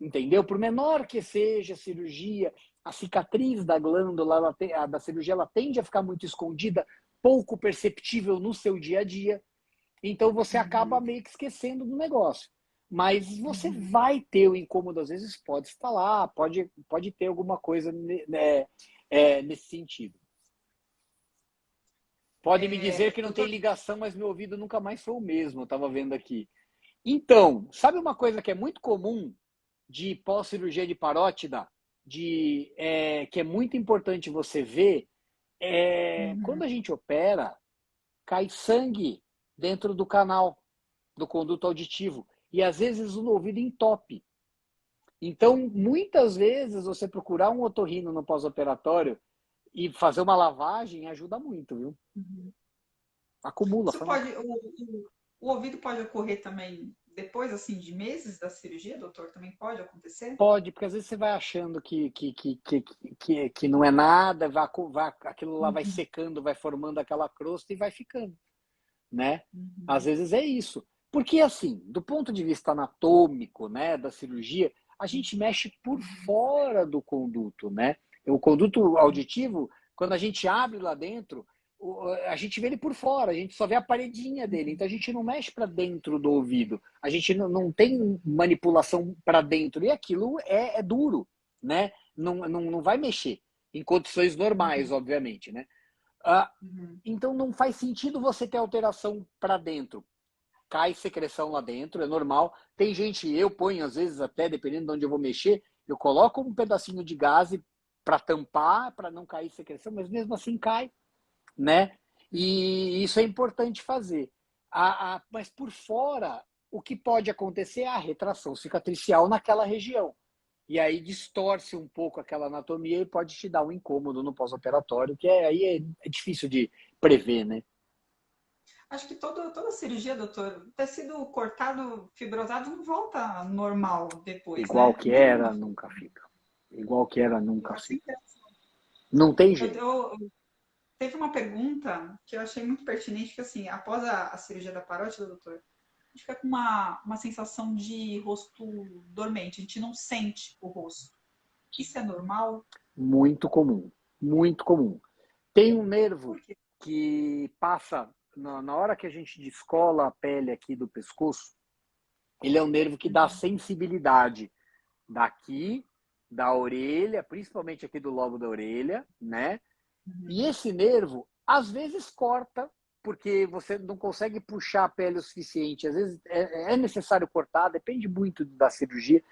Entendeu? Por menor que seja a cirurgia, a cicatriz da glândula, da cirurgia, ela tende a ficar muito escondida, pouco perceptível no seu dia a dia. Então você acaba Uhum. meio que esquecendo do negócio. Mas você Uhum. vai ter o incômodo, às vezes pode estar lá, pode ter alguma coisa, né, nesse sentido. Pode me dizer que não tem Doutor, ligação, mas meu ouvido nunca mais foi o mesmo, eu estava vendo aqui. Então, sabe uma coisa que é muito comum de pós-cirurgia de parótida, que é muito importante você ver, quando uhum. a gente opera, cai sangue dentro do canal do conduto auditivo e às vezes o ouvido entope. Então, muitas vezes você procurar um otorrino no pós-operatório e fazer uma lavagem ajuda muito, viu? Uhum. Acumula, Isso foi mal. pode, o ouvido pode ocorrer também depois, assim, de meses da cirurgia, doutor? Também pode acontecer? Pode, porque às vezes você vai achando que não é nada, aquilo lá vai Uhum. secando, vai formando aquela crosta e vai ficando, né? Às Uhum. vezes é isso. Porque, assim, do ponto de vista anatômico, né, da cirurgia, a gente mexe por Uhum. fora do conduto, né? O conduto auditivo, quando a gente abre lá dentro, a gente vê ele por fora, a gente só vê a paredinha dele. Então a gente não mexe para dentro do ouvido, a gente não tem manipulação para dentro. E aquilo é duro, né? Não vai mexer em condições normais, Uhum. obviamente, né? Ah, Uhum. então não faz sentido você ter alteração para dentro. Cai secreção lá dentro, é normal. Tem gente, eu ponho às vezes até, dependendo de onde eu vou mexer, eu coloco um pedacinho de gaze para tampar, para não cair secreção, mas mesmo assim cai, né? E isso é importante fazer. Mas por fora, o que pode acontecer é a retração cicatricial naquela região. E aí distorce um pouco aquela anatomia e pode te dar um incômodo no pós-operatório, que é difícil de prever, né? Acho que toda cirurgia, doutor, tecido cortado, fibrosado, não volta normal depois, Igual né? que Nenhuma. era, nunca fica. Igual que era, Eu nunca assim, fica. Não tem eu, jeito. teve uma pergunta que eu achei muito pertinente, que assim, após a cirurgia da parótida, doutor, a gente fica com uma sensação de rosto dormente, a gente não sente o rosto. Isso é normal? Muito comum. Muito comum. Tem um nervo Por quê? que passa na hora que a gente descola a pele aqui do pescoço, ele é um nervo que dá Uhum, sensibilidade daqui, da orelha, principalmente aqui do lobo da orelha, né? E uhum, esse nervo, às vezes, corta, porque você não consegue puxar a pele o suficiente. Às vezes é necessário cortar, depende muito da cirurgia.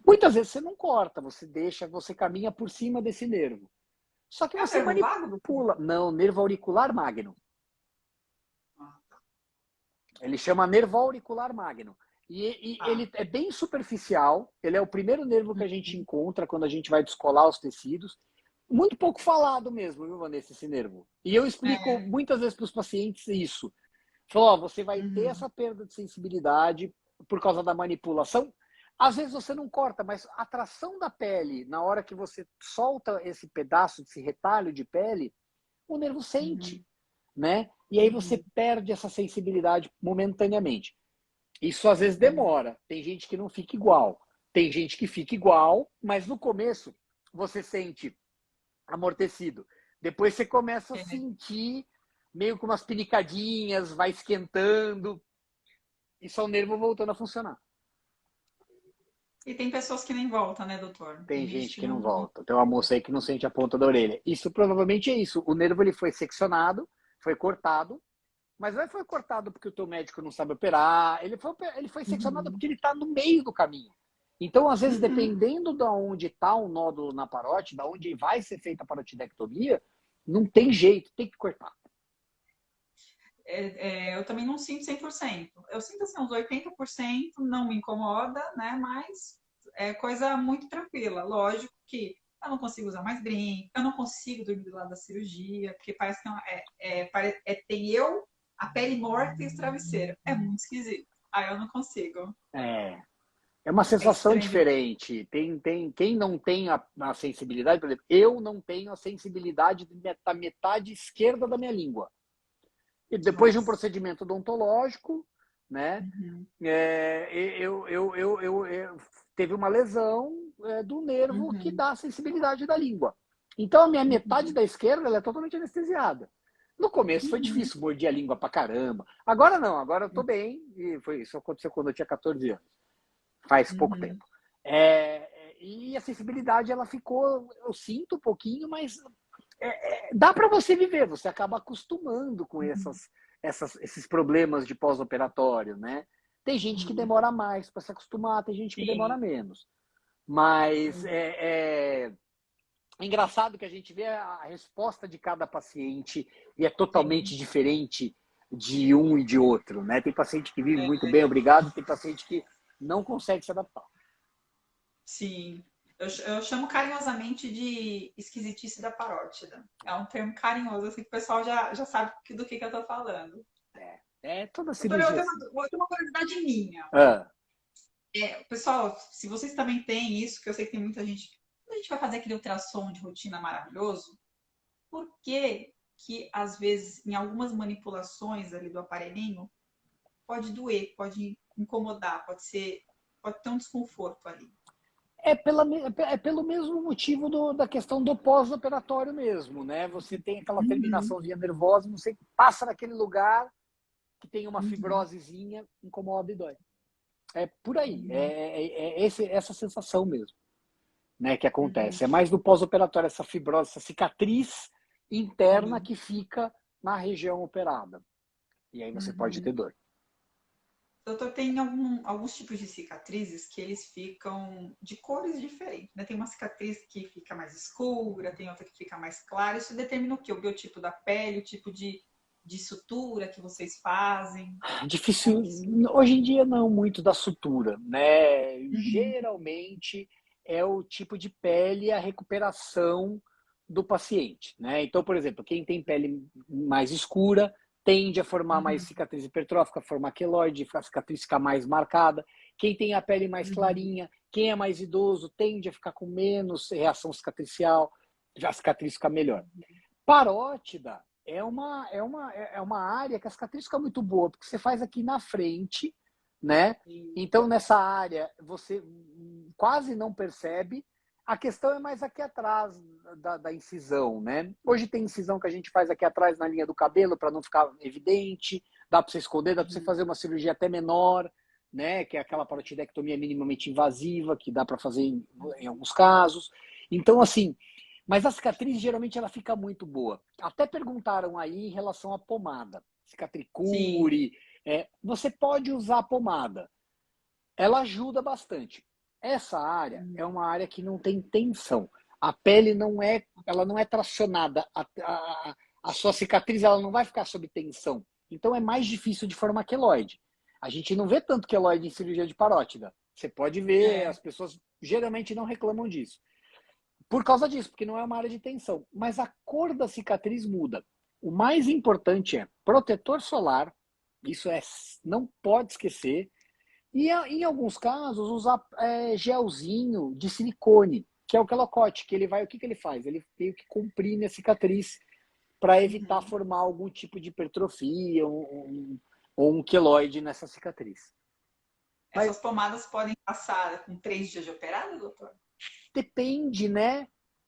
Muitas vezes você não corta, você deixa, você caminha por cima desse nervo. Só que é o você nervo vago, doutor? manipula. Não, nervo auricular magno. Ah, tá. Ele chama nervo auricular magno. E Ah, ele é bem superficial, ele é o primeiro nervo que a gente encontra quando a gente vai descolar os tecidos. Muito pouco falado mesmo, viu, Vanessa, esse nervo. E eu explico é. muitas vezes para os pacientes isso. Falou, ó, você vai ter Uhum, essa perda de sensibilidade por causa da manipulação. Às vezes você não corta, mas a tração da pele, na hora que você solta esse pedaço, esse retalho de pele, o nervo sente, uhum, né? E aí você uhum, perde essa sensibilidade momentaneamente. Isso às vezes uhum. demora. Tem gente que não fica igual. Tem gente que fica igual, mas no começo você sente amortecido. Depois você começa a É. sentir meio com umas pinicadinhas, vai esquentando e só o nervo voltando a funcionar. E tem pessoas que nem voltam, né, doutor? Tem Tem gente gente que que não não. volta. Tem uma moça aí que não sente a ponta da orelha. Isso provavelmente é isso. O nervo ele foi seccionado, foi cortado, mas não foi cortado porque o teu médico não sabe operar. Ele foi seccionado Uhum, porque ele está no meio do caminho. Então, às vezes, uhum. dependendo de onde está o nódulo na parótide, da onde vai ser feita a parotidectomia, não tem jeito, tem que cortar. Eu também não sinto 100%. Eu sinto assim, uns 80% não me incomoda, né? Mas é coisa muito tranquila. Lógico que eu não consigo usar mais brinco, eu não consigo dormir do lado da cirurgia, porque parece que tem eu, a pele morta e os travesseiros. É muito esquisito. Aí eu não consigo. É. É uma É sensação estranho demais. diferente. Quem não tem a sensibilidade, por exemplo, eu não tenho a sensibilidade da metade esquerda da minha língua. E depois de um Nossa. procedimento odontológico, né, Uhum, eu teve uma lesão do nervo que uhum, dá a sensibilidade da língua. Então a minha metade uhum, da esquerda ela é totalmente anestesiada. No começo foi uhum, difícil, mordi a língua pra caramba. Agora não, agora eu tô bem. E foi isso aconteceu quando eu tinha 14 anos. Faz pouco uhum, tempo. E a sensibilidade ela ficou, eu sinto um pouquinho, mas dá para você viver, você acaba acostumando com uhum, esses problemas de pós-operatório, né? Tem gente que uhum. demora mais para se acostumar, tem gente que demora Sim, menos. Mas sim. é engraçado que a gente vê a resposta de cada paciente e é Sim. totalmente diferente de um e de outro, né? Tem paciente que vive muito bem, obrigado, tem paciente que não consegue se adaptar. Sim. Eu chamo carinhosamente de esquisitice da parótida. É um termo carinhoso, assim, que o pessoal já sabe do que eu tô falando. É toda Doutora, cirurgia assim. eu tenho uma curiosidade minha. Ah, Pessoal, se vocês também têm isso, que eu sei que tem muita gente. Quando a gente vai fazer aquele ultrassom de rotina maravilhoso, por que que, às vezes, em algumas manipulações ali do aparelhinho, pode doer, pode incomodar, pode ter um desconforto ali? é pelo mesmo motivo da questão do pós-operatório mesmo, né? Você tem aquela Uhum, terminaçãozinha nervosa, você passa naquele lugar que tem uma uhum, fibrosezinha, incomoda e dói. É por aí, uhum, essa sensação mesmo, né, que uhum, acontece. É mais do pós-operatório, essa fibrose, essa cicatriz interna sim. que fica na região operada. E aí você pode ter Uhum. dor. Doutor, tem alguns tipos de cicatrizes que eles ficam de cores diferentes, né? Tem uma cicatriz que fica mais escura, tem outra que fica mais clara. Isso determina o quê? O biotipo da pele, o tipo de sutura que vocês fazem? Como Difícil, que isso? hoje em dia não muito da sutura, né? Uhum, Geralmente é o tipo de pele e a recuperação do paciente, né? Então, por exemplo, quem tem pele mais escura tende a formar mais uhum, cicatriz hipertrófica, formar queloide, a cicatriz ficar mais marcada. Quem tem a pele mais uhum, clarinha, quem é mais idoso, tende a ficar com menos reação cicatricial, já a cicatriz fica melhor. Parótida é uma área que a cicatriz fica muito boa, porque você faz aqui na frente, né? sim, Então, nessa área, você quase não percebe. A questão é mais aqui atrás da incisão, né? Hoje tem incisão que a gente faz aqui atrás na linha do cabelo para não ficar evidente, dá para você esconder, dá para você uhum, fazer uma cirurgia até menor, né? Que é aquela parotidectomia minimamente invasiva, que dá para fazer em alguns casos. Então, assim, mas a cicatriz geralmente ela fica muito boa. Até perguntaram aí em relação à pomada, sim, cicatricure. Você pode usar a pomada, ela ajuda bastante. Essa área é uma área que não tem tensão. A pele ela não é tracionada. A sua cicatriz ela não vai ficar sob tensão. Então é mais difícil de formar queloide. A gente não vê tanto queloide em cirurgia de parótida. Você pode ver, é, as pessoas geralmente não reclamam disso. Por causa disso, porque não é uma área de tensão. Mas a cor da cicatriz muda. O mais importante é protetor solar, isso não pode esquecer. E em alguns casos, usar gelzinho de silicone, que é o Kelocote, que ele vai, o que ele faz? Ele meio que comprime a cicatriz para evitar uhum. formar algum tipo de hipertrofia ou um queloide nessa cicatriz. Mas Essas pomadas podem passar com 3 dias de operado, doutor? depende, né?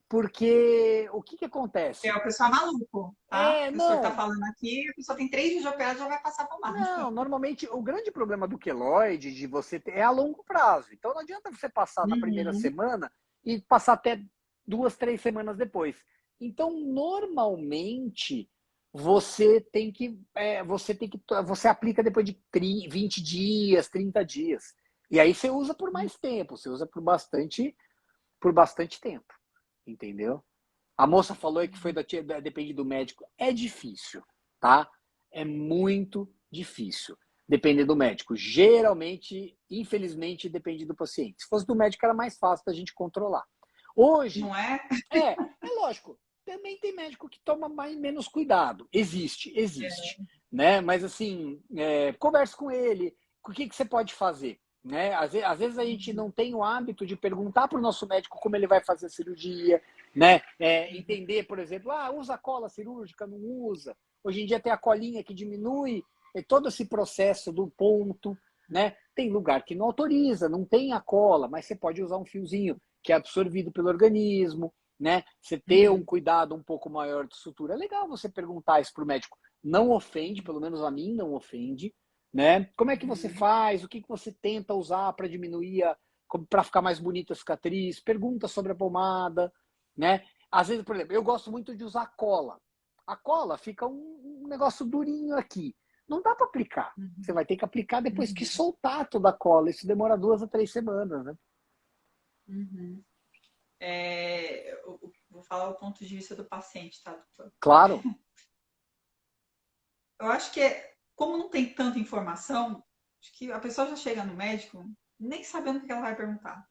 Porque o que É acontece? o pessoal maluco, tá? O senhor tá Não, falando aqui, a pessoa tem 3 dias de operado e já vai passar pomada. não, normalmente o grande problema do queloide de você é a longo prazo. Então não adianta você passar na primeira Uhum. semana e passar até 2, 3 semanas depois. Então normalmente você aplica depois de 20 dias, 30 dias. E aí você usa por mais tempo, você usa por bastante tempo, entendeu? A moça falou que depende do médico. É difícil, tá? É muito difícil. Depende do médico. Geralmente, infelizmente, depende do paciente. Se fosse do médico, era mais fácil da gente controlar. Hoje, Não é? é lógico. Também tem médico que toma menos cuidado. Existe. Né? Mas assim, converse com ele. O que você pode fazer? né? Às vezes a gente não tem o hábito de perguntar para o nosso médico como ele vai fazer a cirurgia, né? Entender, por exemplo, usa cola cirúrgica, não usa. Hoje em dia tem a colinha que diminui todo esse processo do ponto, né? Tem lugar que não autoriza, não tem a cola, mas você pode usar um fiozinho que é absorvido pelo organismo, né? Você ter um cuidado um pouco maior de sutura. É legal você perguntar isso para o médico. Não ofende, pelo menos a mim não ofende, né? Como é que você faz? O que você tenta usar para diminuir, para ficar mais bonita a cicatriz? Pergunta sobre a pomada, né? Às vezes, por exemplo, eu gosto muito de usar cola. A cola fica um negócio durinho aqui. Não dá para aplicar. Você vai ter que aplicar depois que soltar toda a cola. Isso demora 2 a 3 semanas, né? Eu vou falar o ponto de vista do paciente, tá, doutor? Claro. Eu acho que, como não tem tanta informação, acho que a pessoa já chega no médico nem sabendo o que ela vai perguntar.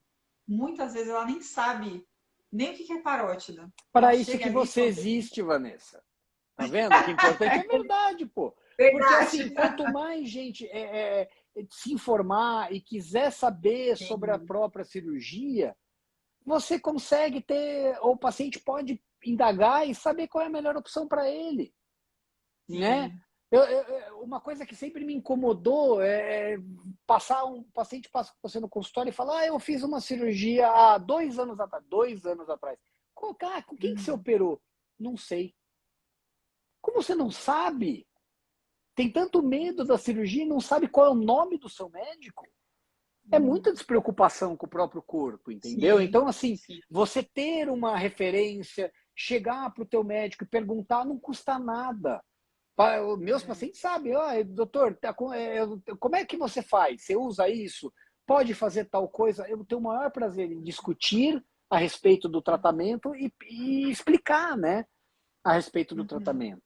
Muitas vezes ela nem sabe nem o que é parótida. Ela Para isso chega que ali e você fala, existe, Vanessa. Tá vendo? Que importante é verdade, pô. Porque assim, verdade. quanto mais gente se informar e quiser saber sobre a Sim, própria cirurgia, você consegue ter, ou o paciente pode indagar e saber qual é a melhor opção para ele, né? sim. Uma coisa que sempre me incomodou é passar um paciente passa com você no consultório e falar: eu fiz uma cirurgia há 2 anos atrás. 2 anos atrás. Com quem que você operou? Não sei. Como você não sabe? Tem tanto medo da cirurgia e não sabe qual é o nome do seu médico? É muita despreocupação com o próprio corpo, entendeu? Sim, Então, assim, sim. você ter uma referência, chegar para o teu médico e perguntar, não custa nada. Meus pacientes sabem, doutor, como é que você faz? Você usa isso? Pode fazer tal coisa? Eu tenho o maior prazer em discutir a respeito do tratamento e explicar, né, a respeito do tratamento.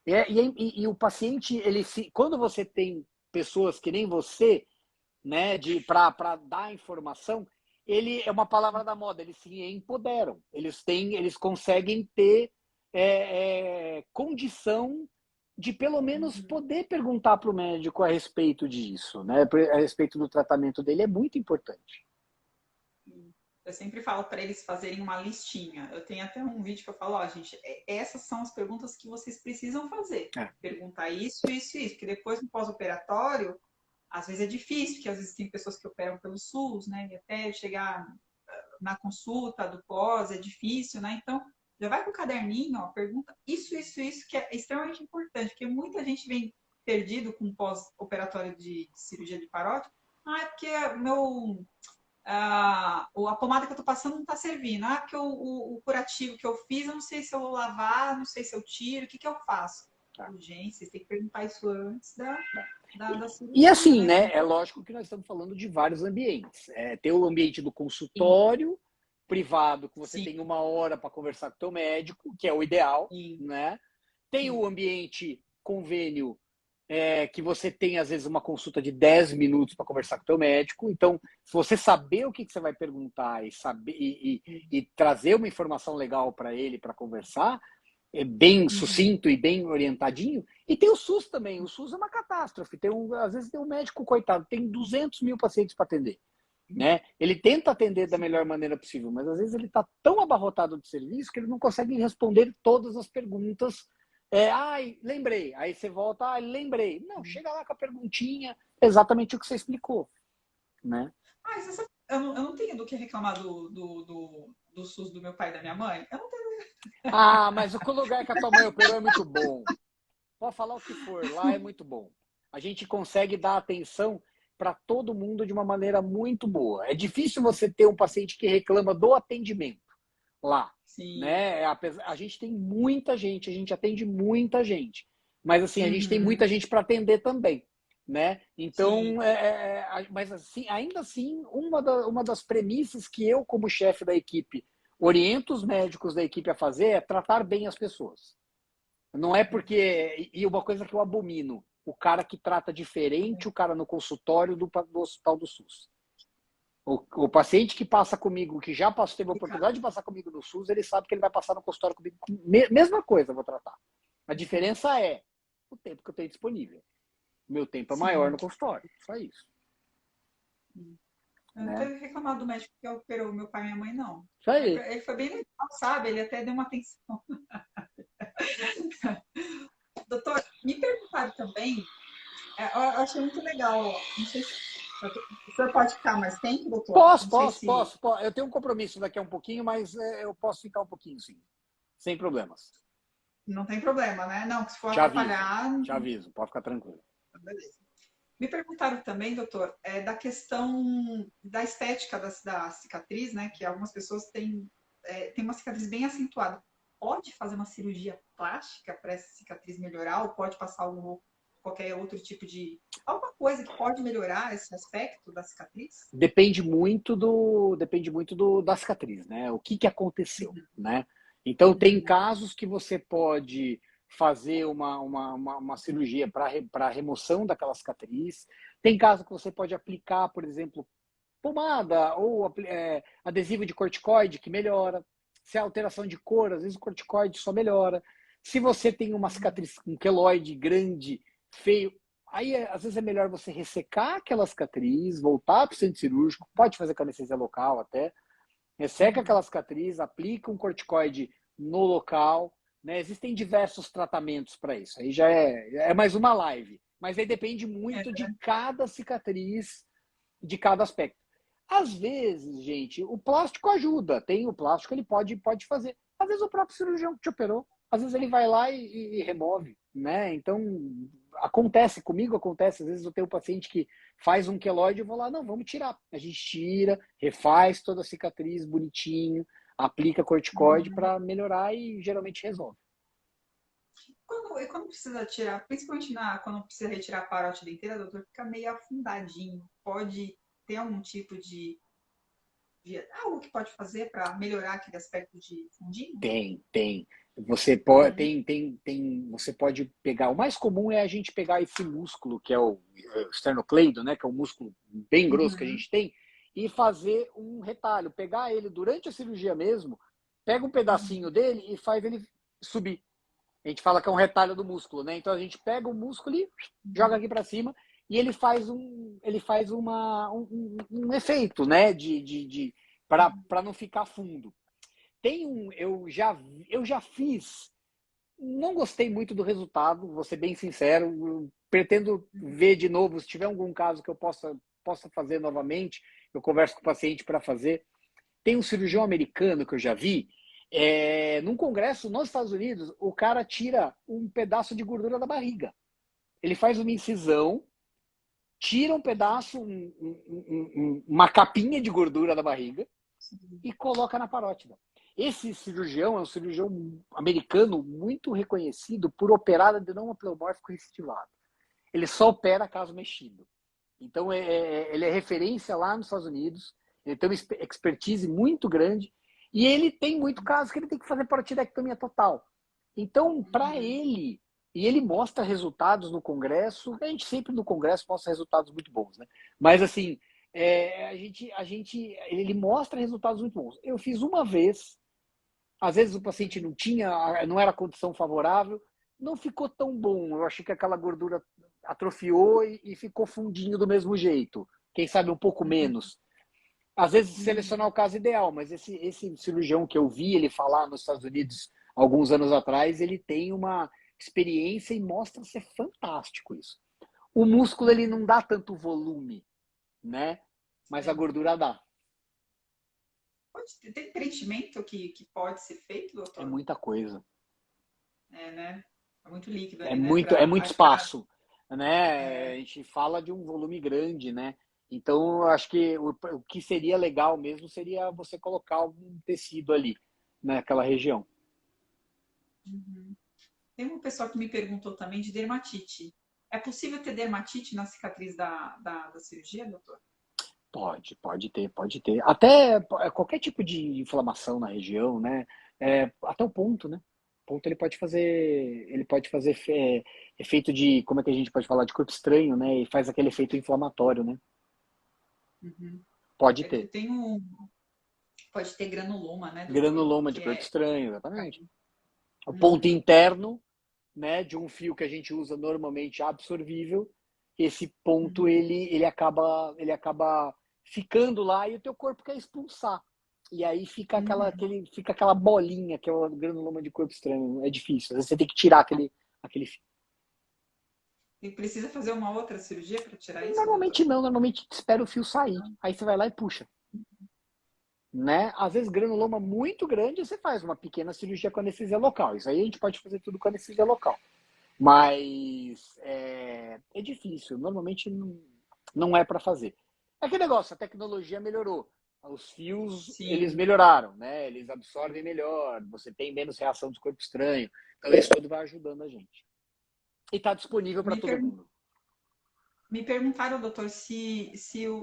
E o paciente, quando você tem pessoas que nem você, né, para dar informação, ele é uma palavra da moda, eles se empoderam, eles conseguem ter condição de pelo menos poder perguntar para o médico a respeito disso, né, a respeito do tratamento dele, é muito importante. Eu sempre falo para eles fazerem uma listinha. Eu tenho até um vídeo que eu falo, gente, essas são as perguntas que vocês precisam fazer. É. Perguntar isso, isso, isso. Porque depois no pós-operatório, às vezes é difícil, porque às vezes tem pessoas que operam pelo SUS, né? E até chegar na consulta do pós é difícil, né? Então, já vai com o caderninho, ó, pergunta isso, que é extremamente importante, porque muita gente vem perdido com pós-operatório de cirurgia de parótida. É porque a pomada que eu tô passando não tá servindo. Porque o curativo que eu fiz, eu não sei se eu vou lavar, não sei se eu tiro, o que eu faço? Gente, vocês têm que perguntar isso antes da E cirurgia, assim, né? né? É lógico que nós estamos falando de vários ambientes. Tem o ambiente do consultório privado, que você Sim, tem 1 hora para conversar com o teu médico, que é o ideal, sim, né? Tem o sim. ambiente convênio, que você tem, às vezes, uma consulta de 10 minutos para conversar com o teu médico. Então, se você saber o que você vai perguntar e trazer uma informação legal para ele para conversar, bem sucinto e bem orientadinho. E tem o SUS também. O SUS é uma catástrofe. Às vezes tem um médico, coitado, tem 200 mil pacientes para atender. Né? Ele tenta atender da melhor maneira possível, mas às vezes ele está tão abarrotado de serviço que ele não consegue responder todas as perguntas. Lembrei. Aí você volta, lembrei. Não, chega lá com a perguntinha, exatamente o que você explicou. Né? Eu não tenho do que reclamar do SUS do meu pai e da minha mãe. Eu não tenho. Mas o lugar que a tua mãe operou é muito bom. Pode falar o que for, lá é muito bom. A gente consegue dar atenção para todo mundo de uma maneira muito boa. É difícil você ter um paciente que reclama do atendimento lá, Sim. né? A gente tem muita gente, a gente atende muita gente, mas assim a gente tem muita gente para atender também, né? Sim. Então, mas assim, ainda assim, uma das premissas que eu, como chefe da equipe, oriento os médicos da equipe a fazer é tratar bem as pessoas. Não é porque. E uma coisa que eu abomino: o cara que trata diferente o cara no consultório do hospital do SUS. O paciente que passa comigo, que já teve a oportunidade de passar comigo no SUS, ele sabe que ele vai passar no consultório comigo. Mesma coisa eu vou tratar. A diferença é o tempo que eu tenho disponível. Meu tempo é maior Sim. no consultório. Só isso. Eu não né? teve que reclamar do médico que operou meu pai e minha mãe, não. Isso aí. Ele foi bem legal, sabe? Ele até deu uma atenção. Doutor, me perguntaram também, eu achei muito legal, não sei se o senhor pode ficar mais tempo, doutor? Posso, Não sei posso, se posso, posso. Eu tenho um compromisso daqui a um pouquinho, mas eu posso ficar um pouquinho, sim. Sem problemas. não tem problema, né? Não, que se for Te aviso. atrapalhar, Te aviso. Pode ficar tranquilo. beleza. Me perguntaram também, doutor, da questão da estética da cicatriz, né? Que algumas pessoas têm uma cicatriz bem acentuada. Pode fazer uma cirurgia plástica para essa cicatriz melhorar? Ou pode passar qualquer outro tipo de. Alguma coisa que pode melhorar esse aspecto da cicatriz? Depende muito da cicatriz, né? O que aconteceu, né? Então, tem Uhum, casos que você pode fazer uma cirurgia para remoção daquela cicatriz. Tem casos que você pode aplicar, por exemplo, pomada ou adesivo de corticoide, que melhora. Se é alteração de cor, às vezes o corticoide só melhora. Se você tem uma cicatriz, um queloide grande, feio, aí às vezes é melhor você ressecar aquela cicatriz, voltar para o centro cirúrgico, pode fazer com anestesia local até, resseca uhum. aquela cicatriz, aplica um corticoide no local, né? Existem diversos tratamentos para isso. Aí já é mais uma live. Mas aí depende É, muito de cada cicatriz, de cada aspecto. Às vezes, gente, o plástico ajuda. Tem o plástico, ele pode fazer. Às vezes o próprio cirurgião que te operou, às vezes ele vai lá e remove, né? Então, acontece comigo, acontece. Às vezes eu tenho um paciente que faz um queloide e eu vou lá, não, vamos tirar. A gente tira, refaz toda a cicatriz bonitinho, aplica corticoide uhum. para melhorar e geralmente resolve. Quando precisa tirar, principalmente quando precisa retirar a parote denteira, doutor, fica meio afundadinho. Pode ter algum tipo de algo que pode fazer para melhorar aquele aspecto de fundinho? Tem. Você pode, Tem. você pode pegar. O mais comum é a gente pegar esse músculo, que é o esternocleido, né? Que é o músculo bem grosso que a Uhum. gente tem, e fazer um retalho. Pegar ele durante a cirurgia mesmo, pega um Uhum. pedacinho dele e faz ele subir. A gente fala que é um retalho do músculo, né? Então a gente pega o músculo e joga Uhum. aqui para cima e ele faz um efeito, né? Para não ficar fundo. Eu já fiz, não gostei muito do resultado, vou ser bem sincero. Eu pretendo ver de novo, se tiver algum caso que eu possa fazer novamente, eu converso com o paciente para fazer. Tem um cirurgião americano que eu já vi, num congresso nos Estados Unidos, o cara tira um pedaço de gordura da barriga. Ele faz uma incisão, tira um pedaço, uma capinha de gordura da barriga e coloca na parótida. Esse cirurgião é um cirurgião americano muito reconhecido por operar adenoma pleomórfico recidivado. Ele só opera caso mexido. Então, ele é referência lá nos Estados Unidos, ele tem uma expertise muito grande e ele tem muito caso que ele tem que fazer parotidectomia total. Então, para Uhum. ele, e ele mostra resultados no congresso, a gente sempre no congresso mostra resultados muito bons, né? Mas assim, ele mostra resultados muito bons. Eu fiz uma vez, às vezes o paciente não era condição favorável, não ficou tão bom. Eu achei que aquela gordura atrofiou e ficou fundinho do mesmo jeito. Quem sabe um pouco menos. Às vezes Uhum. selecionar o caso ideal, mas esse cirurgião que eu vi ele falar nos Estados Unidos alguns anos atrás, ele tem uma experiência e mostra ser fantástico isso. O músculo ele não Uhum. dá tanto volume, né? Mas a Sim. gordura dá. Tem preenchimento que pode ser feito, É doutor? muita coisa. É, né? É muito líquido É ali, né? muito, é muito Acho que espaço, né? A é, gente fala de um volume grande, né? Então, eu acho que o que seria legal mesmo seria você colocar algum tecido ali, naquela região. uhum. Tem uma pessoa que me perguntou também de dermatite. É possível ter dermatite na cicatriz da cirurgia, doutor? Pode ter, pode ter. Até qualquer tipo de inflamação na região, né? Até o ponto, né? O ponto ele pode fazer efeito de, como é que a gente pode falar, de corpo estranho, né? E faz aquele efeito inflamatório, né? Uhum. Pode ter. Pode ter granuloma, né, doutor? Granuloma de Que corpo é. estranho, exatamente. O ponto Uhum. interno, né, de um fio que a gente usa normalmente absorvível, esse ponto Uhum. ele acaba ficando lá e o teu corpo quer expulsar. E aí fica Uhum. fica aquela bolinha que é o granuloma de corpo estranho. É difícil. Às vezes você tem que tirar aquele fio. E precisa fazer uma outra cirurgia para tirar isso, doutor? Normalmente não, normalmente espera o fio sair. Aí você vai lá e puxa. Né? Às vezes granuloma muito grande, você faz uma pequena cirurgia com anestesia local. Isso aí a gente pode fazer tudo com anestesia local. Mas é difícil. Normalmente não é para fazer. É aquele negócio, a tecnologia melhorou. Os fios, eles Sim. melhoraram, né? Eles absorvem melhor, você tem menos reação de corpo estranho. Então isso tudo vai ajudando a gente. E está disponível para Me, todo per- mundo. Me perguntaram, doutor, se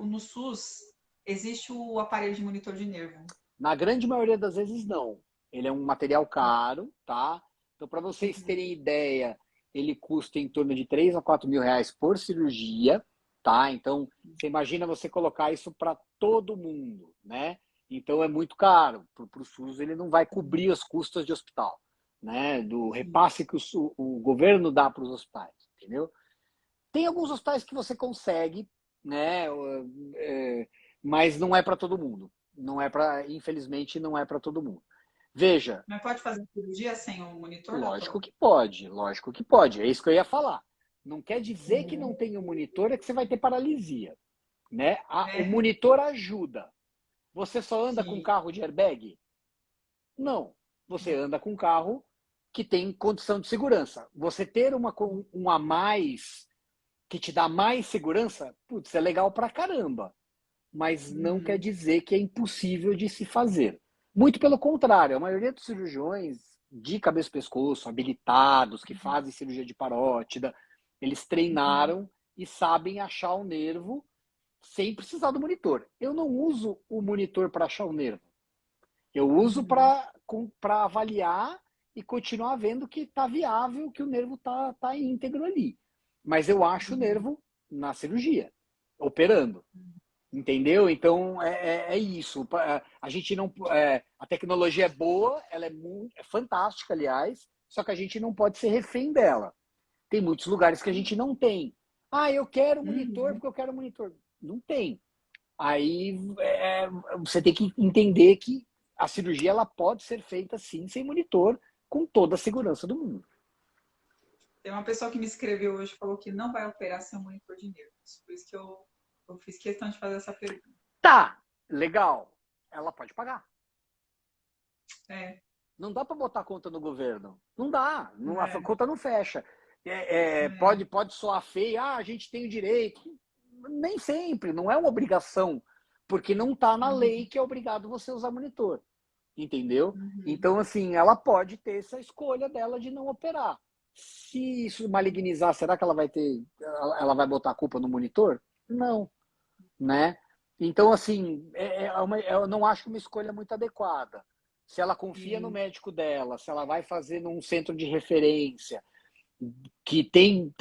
no SUS existe o aparelho de monitor de nervo. Na grande maioria das vezes, não. Ele é um material caro, tá? Então, para vocês Uhum. terem ideia, ele custa em torno de 3 a 4 mil reais por cirurgia, tá? Então, você imagina você colocar isso para todo mundo, né? Então, é muito caro. Para o SUS, ele não vai cobrir os custos de hospital, né? Do Sim. repasse que o governo dá para os hospitais, entendeu? Tem alguns hospitais que você consegue, né? Mas não é para todo mundo. Não é para, infelizmente, não é para todo mundo. Veja, Mas pode fazer cirurgia sem o monitor, doutor? lógico que pode, lógico que pode. É isso que eu ia falar. Não quer dizer que não tem o monitor é que você vai ter paralisia, né? O É, monitor ajuda. Você só anda com sim. carro de airbag? Não. Você anda com carro que tem condição de segurança. Você ter um a mais que te dá mais segurança, putz, é legal pra caramba. Mas não quer Uhum. dizer que é impossível de se fazer. Muito pelo contrário, a maioria dos cirurgiões de cabeça e pescoço, habilitados, que fazem cirurgia de parótida, eles Uhum. treinaram e sabem achar o nervo sem precisar do monitor. Eu não uso o monitor para achar o nervo. Eu uso Uhum. para avaliar e continuar vendo que está viável, que o nervo tá íntegro ali. Mas eu acho o Uhum. nervo na cirurgia, operando. Entendeu? Então é isso. A gente não. A tecnologia é boa, ela é fantástica, aliás, só que a gente não pode ser refém dela. Tem muitos lugares que a gente não tem. Ah, eu quero monitor Uhum. porque eu quero monitor. Não tem. Aí você tem que entender que a cirurgia ela pode ser feita sim sem monitor, com toda a segurança do mundo. Tem uma pessoa que me escreveu hoje e falou que não vai operar sem o monitor de nervos. Por isso que eu fiz questão de fazer essa pergunta. Tá, legal. Ela pode pagar. É, Não dá para botar a conta no governo. Não dá. A é, conta não fecha. é. Pode soar feio. Ah, a gente tem o direito. Nem sempre. Não é uma obrigação. Porque não está na lei Uhum. que é obrigado você usar monitor. Entendeu? Uhum. Então, assim, ela pode ter essa escolha dela de não operar. Se isso malignizar, será que ela vai ter. Ela vai botar a culpa no monitor? Não, né? Então, assim, eu não acho uma escolha muito adequada. Se ela confia no Sim, médico dela, se ela vai fazer num centro de referência, que tem,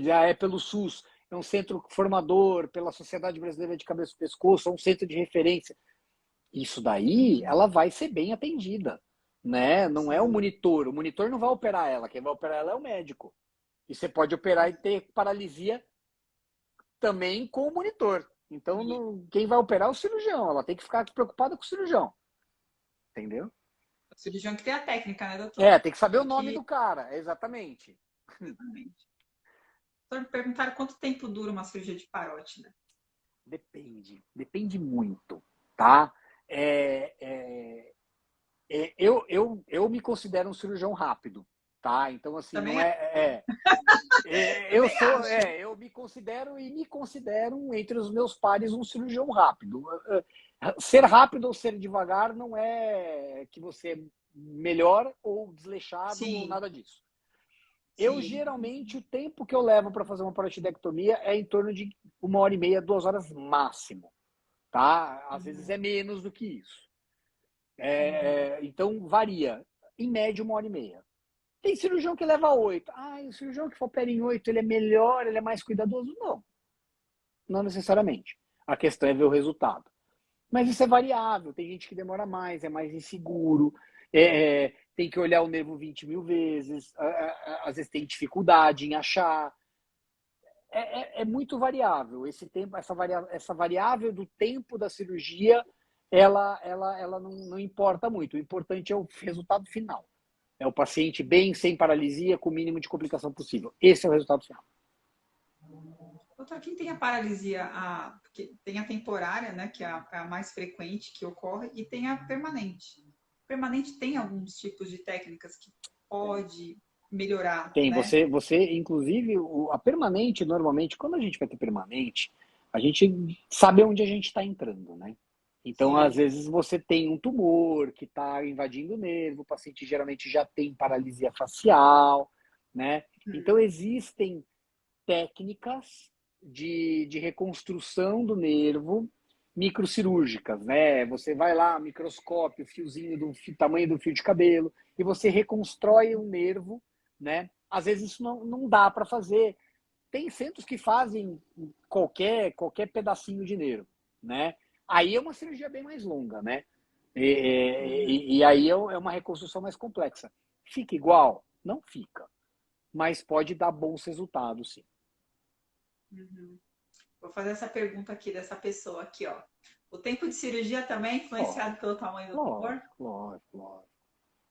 já é pelo SUS, é um centro formador, pela Sociedade Brasileira de Cabeça e Pescoço, é um centro de referência. Isso daí, uhum. ela vai ser bem atendida, né? Não é Sim, o monitor não vai operar ela, quem vai operar ela é o médico. E você pode operar e ter paralisia também com o monitor. Então, sim. quem vai operar é o cirurgião. Ela tem que ficar preocupada com o cirurgião. Entendeu? O cirurgião que tem a técnica, né, doutor? É, tem que saber o Tem nome que. do cara, exatamente. Exatamente. Doutor, me perguntaram quanto tempo dura uma cirurgia de parótida. Depende muito, tá? É, é, eu me considero um cirurgião rápido, tá? Então, assim, Também, não eu também sou, acho. eu me considero entre os meus pares um cirurgião rápido. Ser rápido ou ser devagar não é que você é melhor ou desleixado ou Sim, nada disso. Eu sim. geralmente o tempo que eu levo para fazer uma parotidectomia é em torno de 1 hora e meia, 2 horas máximo, tá? Às vezes Uhum, é menos do que isso. uhum. Então varia. Em média 1 hora e meia. Tem cirurgião que leva 8. Ah, o cirurgião que opera em 8, ele é melhor, ele é mais cuidadoso? Não, não necessariamente. A questão é ver o resultado. Mas isso é variável. Tem gente que demora mais, é mais inseguro, tem que olhar o nervo 20 mil vezes, às vezes tem dificuldade em achar. é muito variável. Esse tempo, essa variável do tempo da cirurgia, ela não importa muito. O importante é o resultado final. É o paciente bem, sem paralisia, com o mínimo de complicação possível. Esse é o resultado final. Doutor, quem tem a paralisia, tem a temporária, né, que é a mais frequente que ocorre, e tem a permanente. Permanente tem alguns tipos de técnicas que pode melhorar, Tem, né? inclusive, a permanente, normalmente, quando a gente vai ter permanente, a gente sabe onde a gente está entrando, né? Então, às Sim. vezes, você tem um tumor que está invadindo o nervo, o paciente geralmente já tem paralisia facial, né? Então, existem técnicas de reconstrução do nervo microcirúrgicas, né? Você vai lá, microscópio, fiozinho do tamanho do fio de cabelo, e você reconstrói um nervo, né? Às vezes isso não dá para fazer. Tem centros que fazem qualquer pedacinho de nervo, né? Aí é uma cirurgia bem mais longa, né? E aí é uma reconstrução mais complexa. Fica igual? Não fica, mas pode dar bons resultados, sim. Uhum. Vou fazer essa pergunta aqui dessa pessoa aqui, ó. O tempo de cirurgia também é influenciado pelo tamanho do tumor? Lógico, lógico, lógico,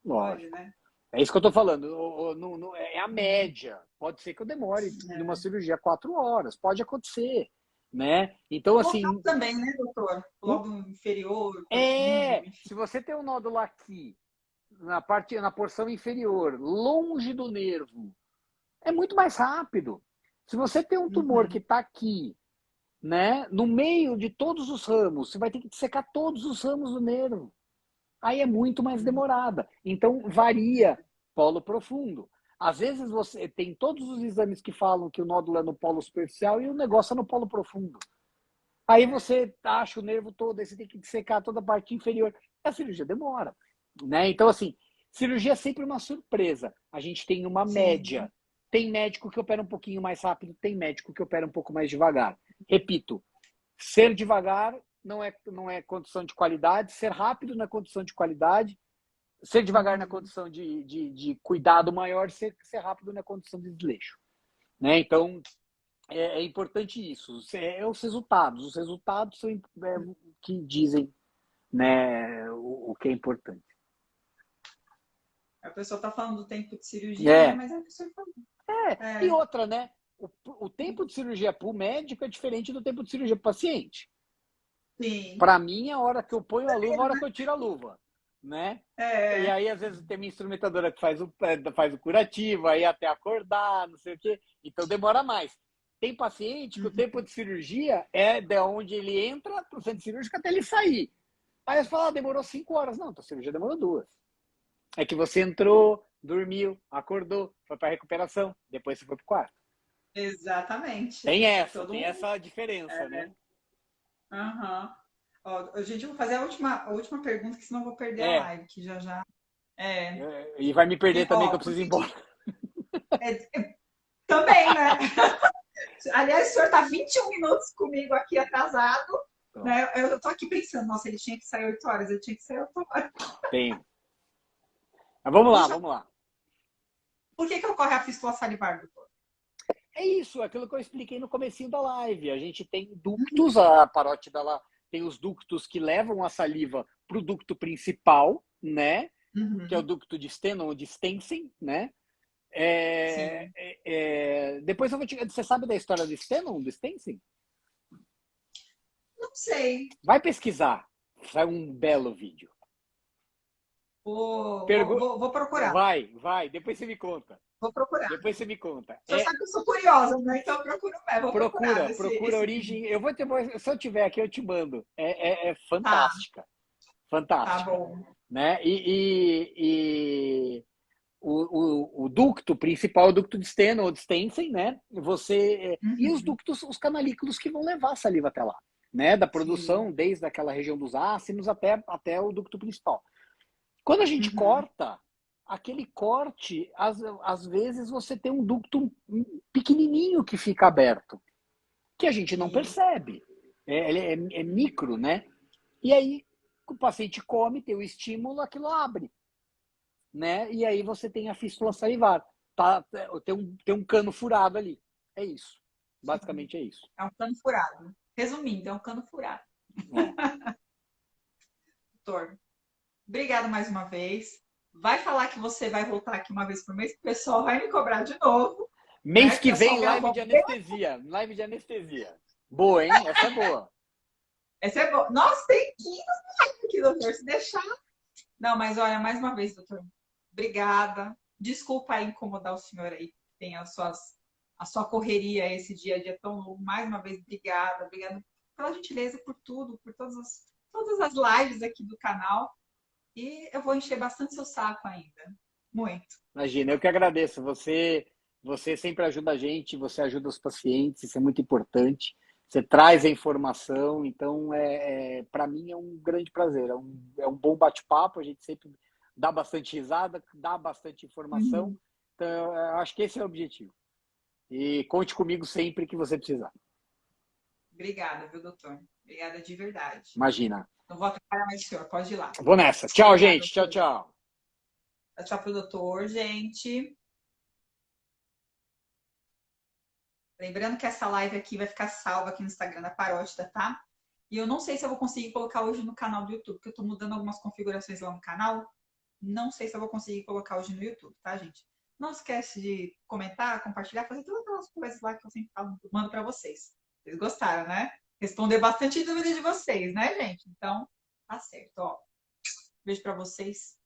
Pode, lógico. né? É isso que eu estou falando. É a média. Pode ser que eu demore numa É. cirurgia 4 horas. Pode acontecer, né? Então, O local assim, também, né, doutor? O lóbulo inferior, profundo, enfim. se você tem um nódulo aqui, na porção inferior, longe do nervo, é muito mais rápido. Se você tem um tumor que Uhum. está aqui, né, no meio de todos os ramos, você vai ter que dissecar todos os ramos do nervo. Aí é muito mais demorada. Então, varia polo profundo. Às vezes você tem todos os exames que falam que o nódulo é no polo superficial e o negócio é no polo profundo. Aí você acha o nervo todo, aí você tem que dissecar toda a parte inferior. A cirurgia demora, né? Então, assim, cirurgia é sempre uma surpresa. A gente tem uma Sim. média. Tem médico que opera um pouquinho mais rápido, tem médico que opera um pouco mais devagar. Repito, ser devagar não é condição de qualidade, ser rápido não é condição de qualidade, ser devagar na Uhum. condição de cuidado maior, ser rápido na condição de desleixo. Né? Então, é importante isso. É os resultados. Os resultados são que dizem, né, o que é importante. A pessoa está falando do tempo de cirurgia, né? É, Mas é o que você falou. e É, outra, né? O tempo de cirurgia para o médico é diferente do tempo de cirurgia para o paciente. sim. Para mim, é a hora que eu ponho a luva, a hora que eu tiro a luva, né? E É. aí, às vezes, tem minha instrumentadora que faz o curativo, aí até acordar, não sei o quê. Então, demora mais. Tem paciente que o Uhum. tempo de cirurgia é de onde ele entra para o centro cirúrgico até ele sair. Aí você fala, demorou 5 horas. Não, a cirurgia demorou 2. É que você entrou, dormiu, acordou, foi para recuperação, depois você foi para o quarto. Exatamente. Tem É essa, todo tem um. essa diferença, né? Aham. Ó, gente, eu vou fazer a última pergunta, que senão eu vou perder a É, live, que já já. É. e vai me perder também que eu Ó, preciso ir embora. também, né? Aliás, o senhor está 21 minutos comigo aqui atrasado, né? Eu tô aqui pensando, nossa, ele tinha que sair 8 horas, ele tinha que sair 8 horas. Tem. Mas vamos lá, Deixa, vamos lá. por que ocorre a fístula salivar, doutor? É isso, aquilo que eu expliquei no comecinho da live. A gente tem ductos, a parótida lá tem os ductos que levam a saliva para o ducto principal, né? Que é o Uhum. ducto de Steno ou de Stensen, né? Sim. Depois eu vou te... Você sabe da história do Steno, do Stensen? Não sei. Vai pesquisar. Sai um belo vídeo. Vou procurar. Vai. Depois você me conta. Vou procurar. Depois você me conta. O senhor sabe que eu sou curiosa, né? Então eu vou procurar Procura a esse vídeo. origem. Se eu tiver aqui, eu te mando. É Tá, fantástica. tá Fantástica. bom. Né? E o ducto principal, o ducto de Steno ou de Stensen, né? E os Uhum. ductos, os canalículos que vão levar a saliva até lá, né? Da Sim. produção, desde aquela região dos ácidos até o ducto principal. Quando a gente Uhum. corta, aquele corte, às vezes você tem um ducto pequenininho que fica aberto, que a gente não Sim. percebe. Ele é micro, né? E aí o paciente come, tem o estímulo, aquilo abre, né? E aí você tem a fístula salivar. Tem um cano furado ali. É isso. Basicamente é isso. É um cano furado. Resumindo, é um cano furado. É. Doutor, obrigado mais uma vez. Vai falar que você vai voltar aqui uma vez por mês, que o pessoal vai me cobrar de novo, Mês né? Que que a sua vem, live de avó. anestesia. Live de anestesia. Boa, hein? Essa é boa. Essa é boa. Nossa, tem 15 aqui, doutor, se deixar. Não, mas olha, mais uma vez, doutor, obrigada. Desculpa aí incomodar o senhor aí, que tem a sua correria, esse dia a dia tão longo. Mais uma vez, obrigada. Obrigada pela gentileza, por tudo, por todas as lives aqui do canal. E eu vou encher bastante seu saco ainda. Muito. Imagina, eu que agradeço. Você sempre ajuda a gente, você ajuda os pacientes, isso é muito importante. Você traz a informação, então para mim é um grande prazer. É um bom bate-papo, a gente sempre dá bastante risada, dá bastante informação. Uhum. Então, eu acho que esse é o objetivo. E conte comigo sempre que você precisar. Obrigada, viu, doutor? Obrigada de verdade. Imagina. Não vou atrapalhar mais o senhor, pode ir lá. Vou nessa. Tchau, Obrigada, gente. Tchau, doutor. tchau. Tchau pro doutor, gente. Lembrando que essa live aqui vai ficar salva aqui no Instagram da Parótida, tá? E eu não sei se eu vou conseguir colocar hoje no canal do YouTube, porque eu tô mudando algumas configurações lá no canal. Não sei se eu vou conseguir colocar hoje no YouTube, tá, gente? Não esquece de comentar, compartilhar, fazer todas aquelas coisas lá que eu sempre falo, mando pra vocês. Vocês gostaram, né? Responder bastante dúvida de vocês, né, gente? Então, tá certo, ó. Beijo pra vocês.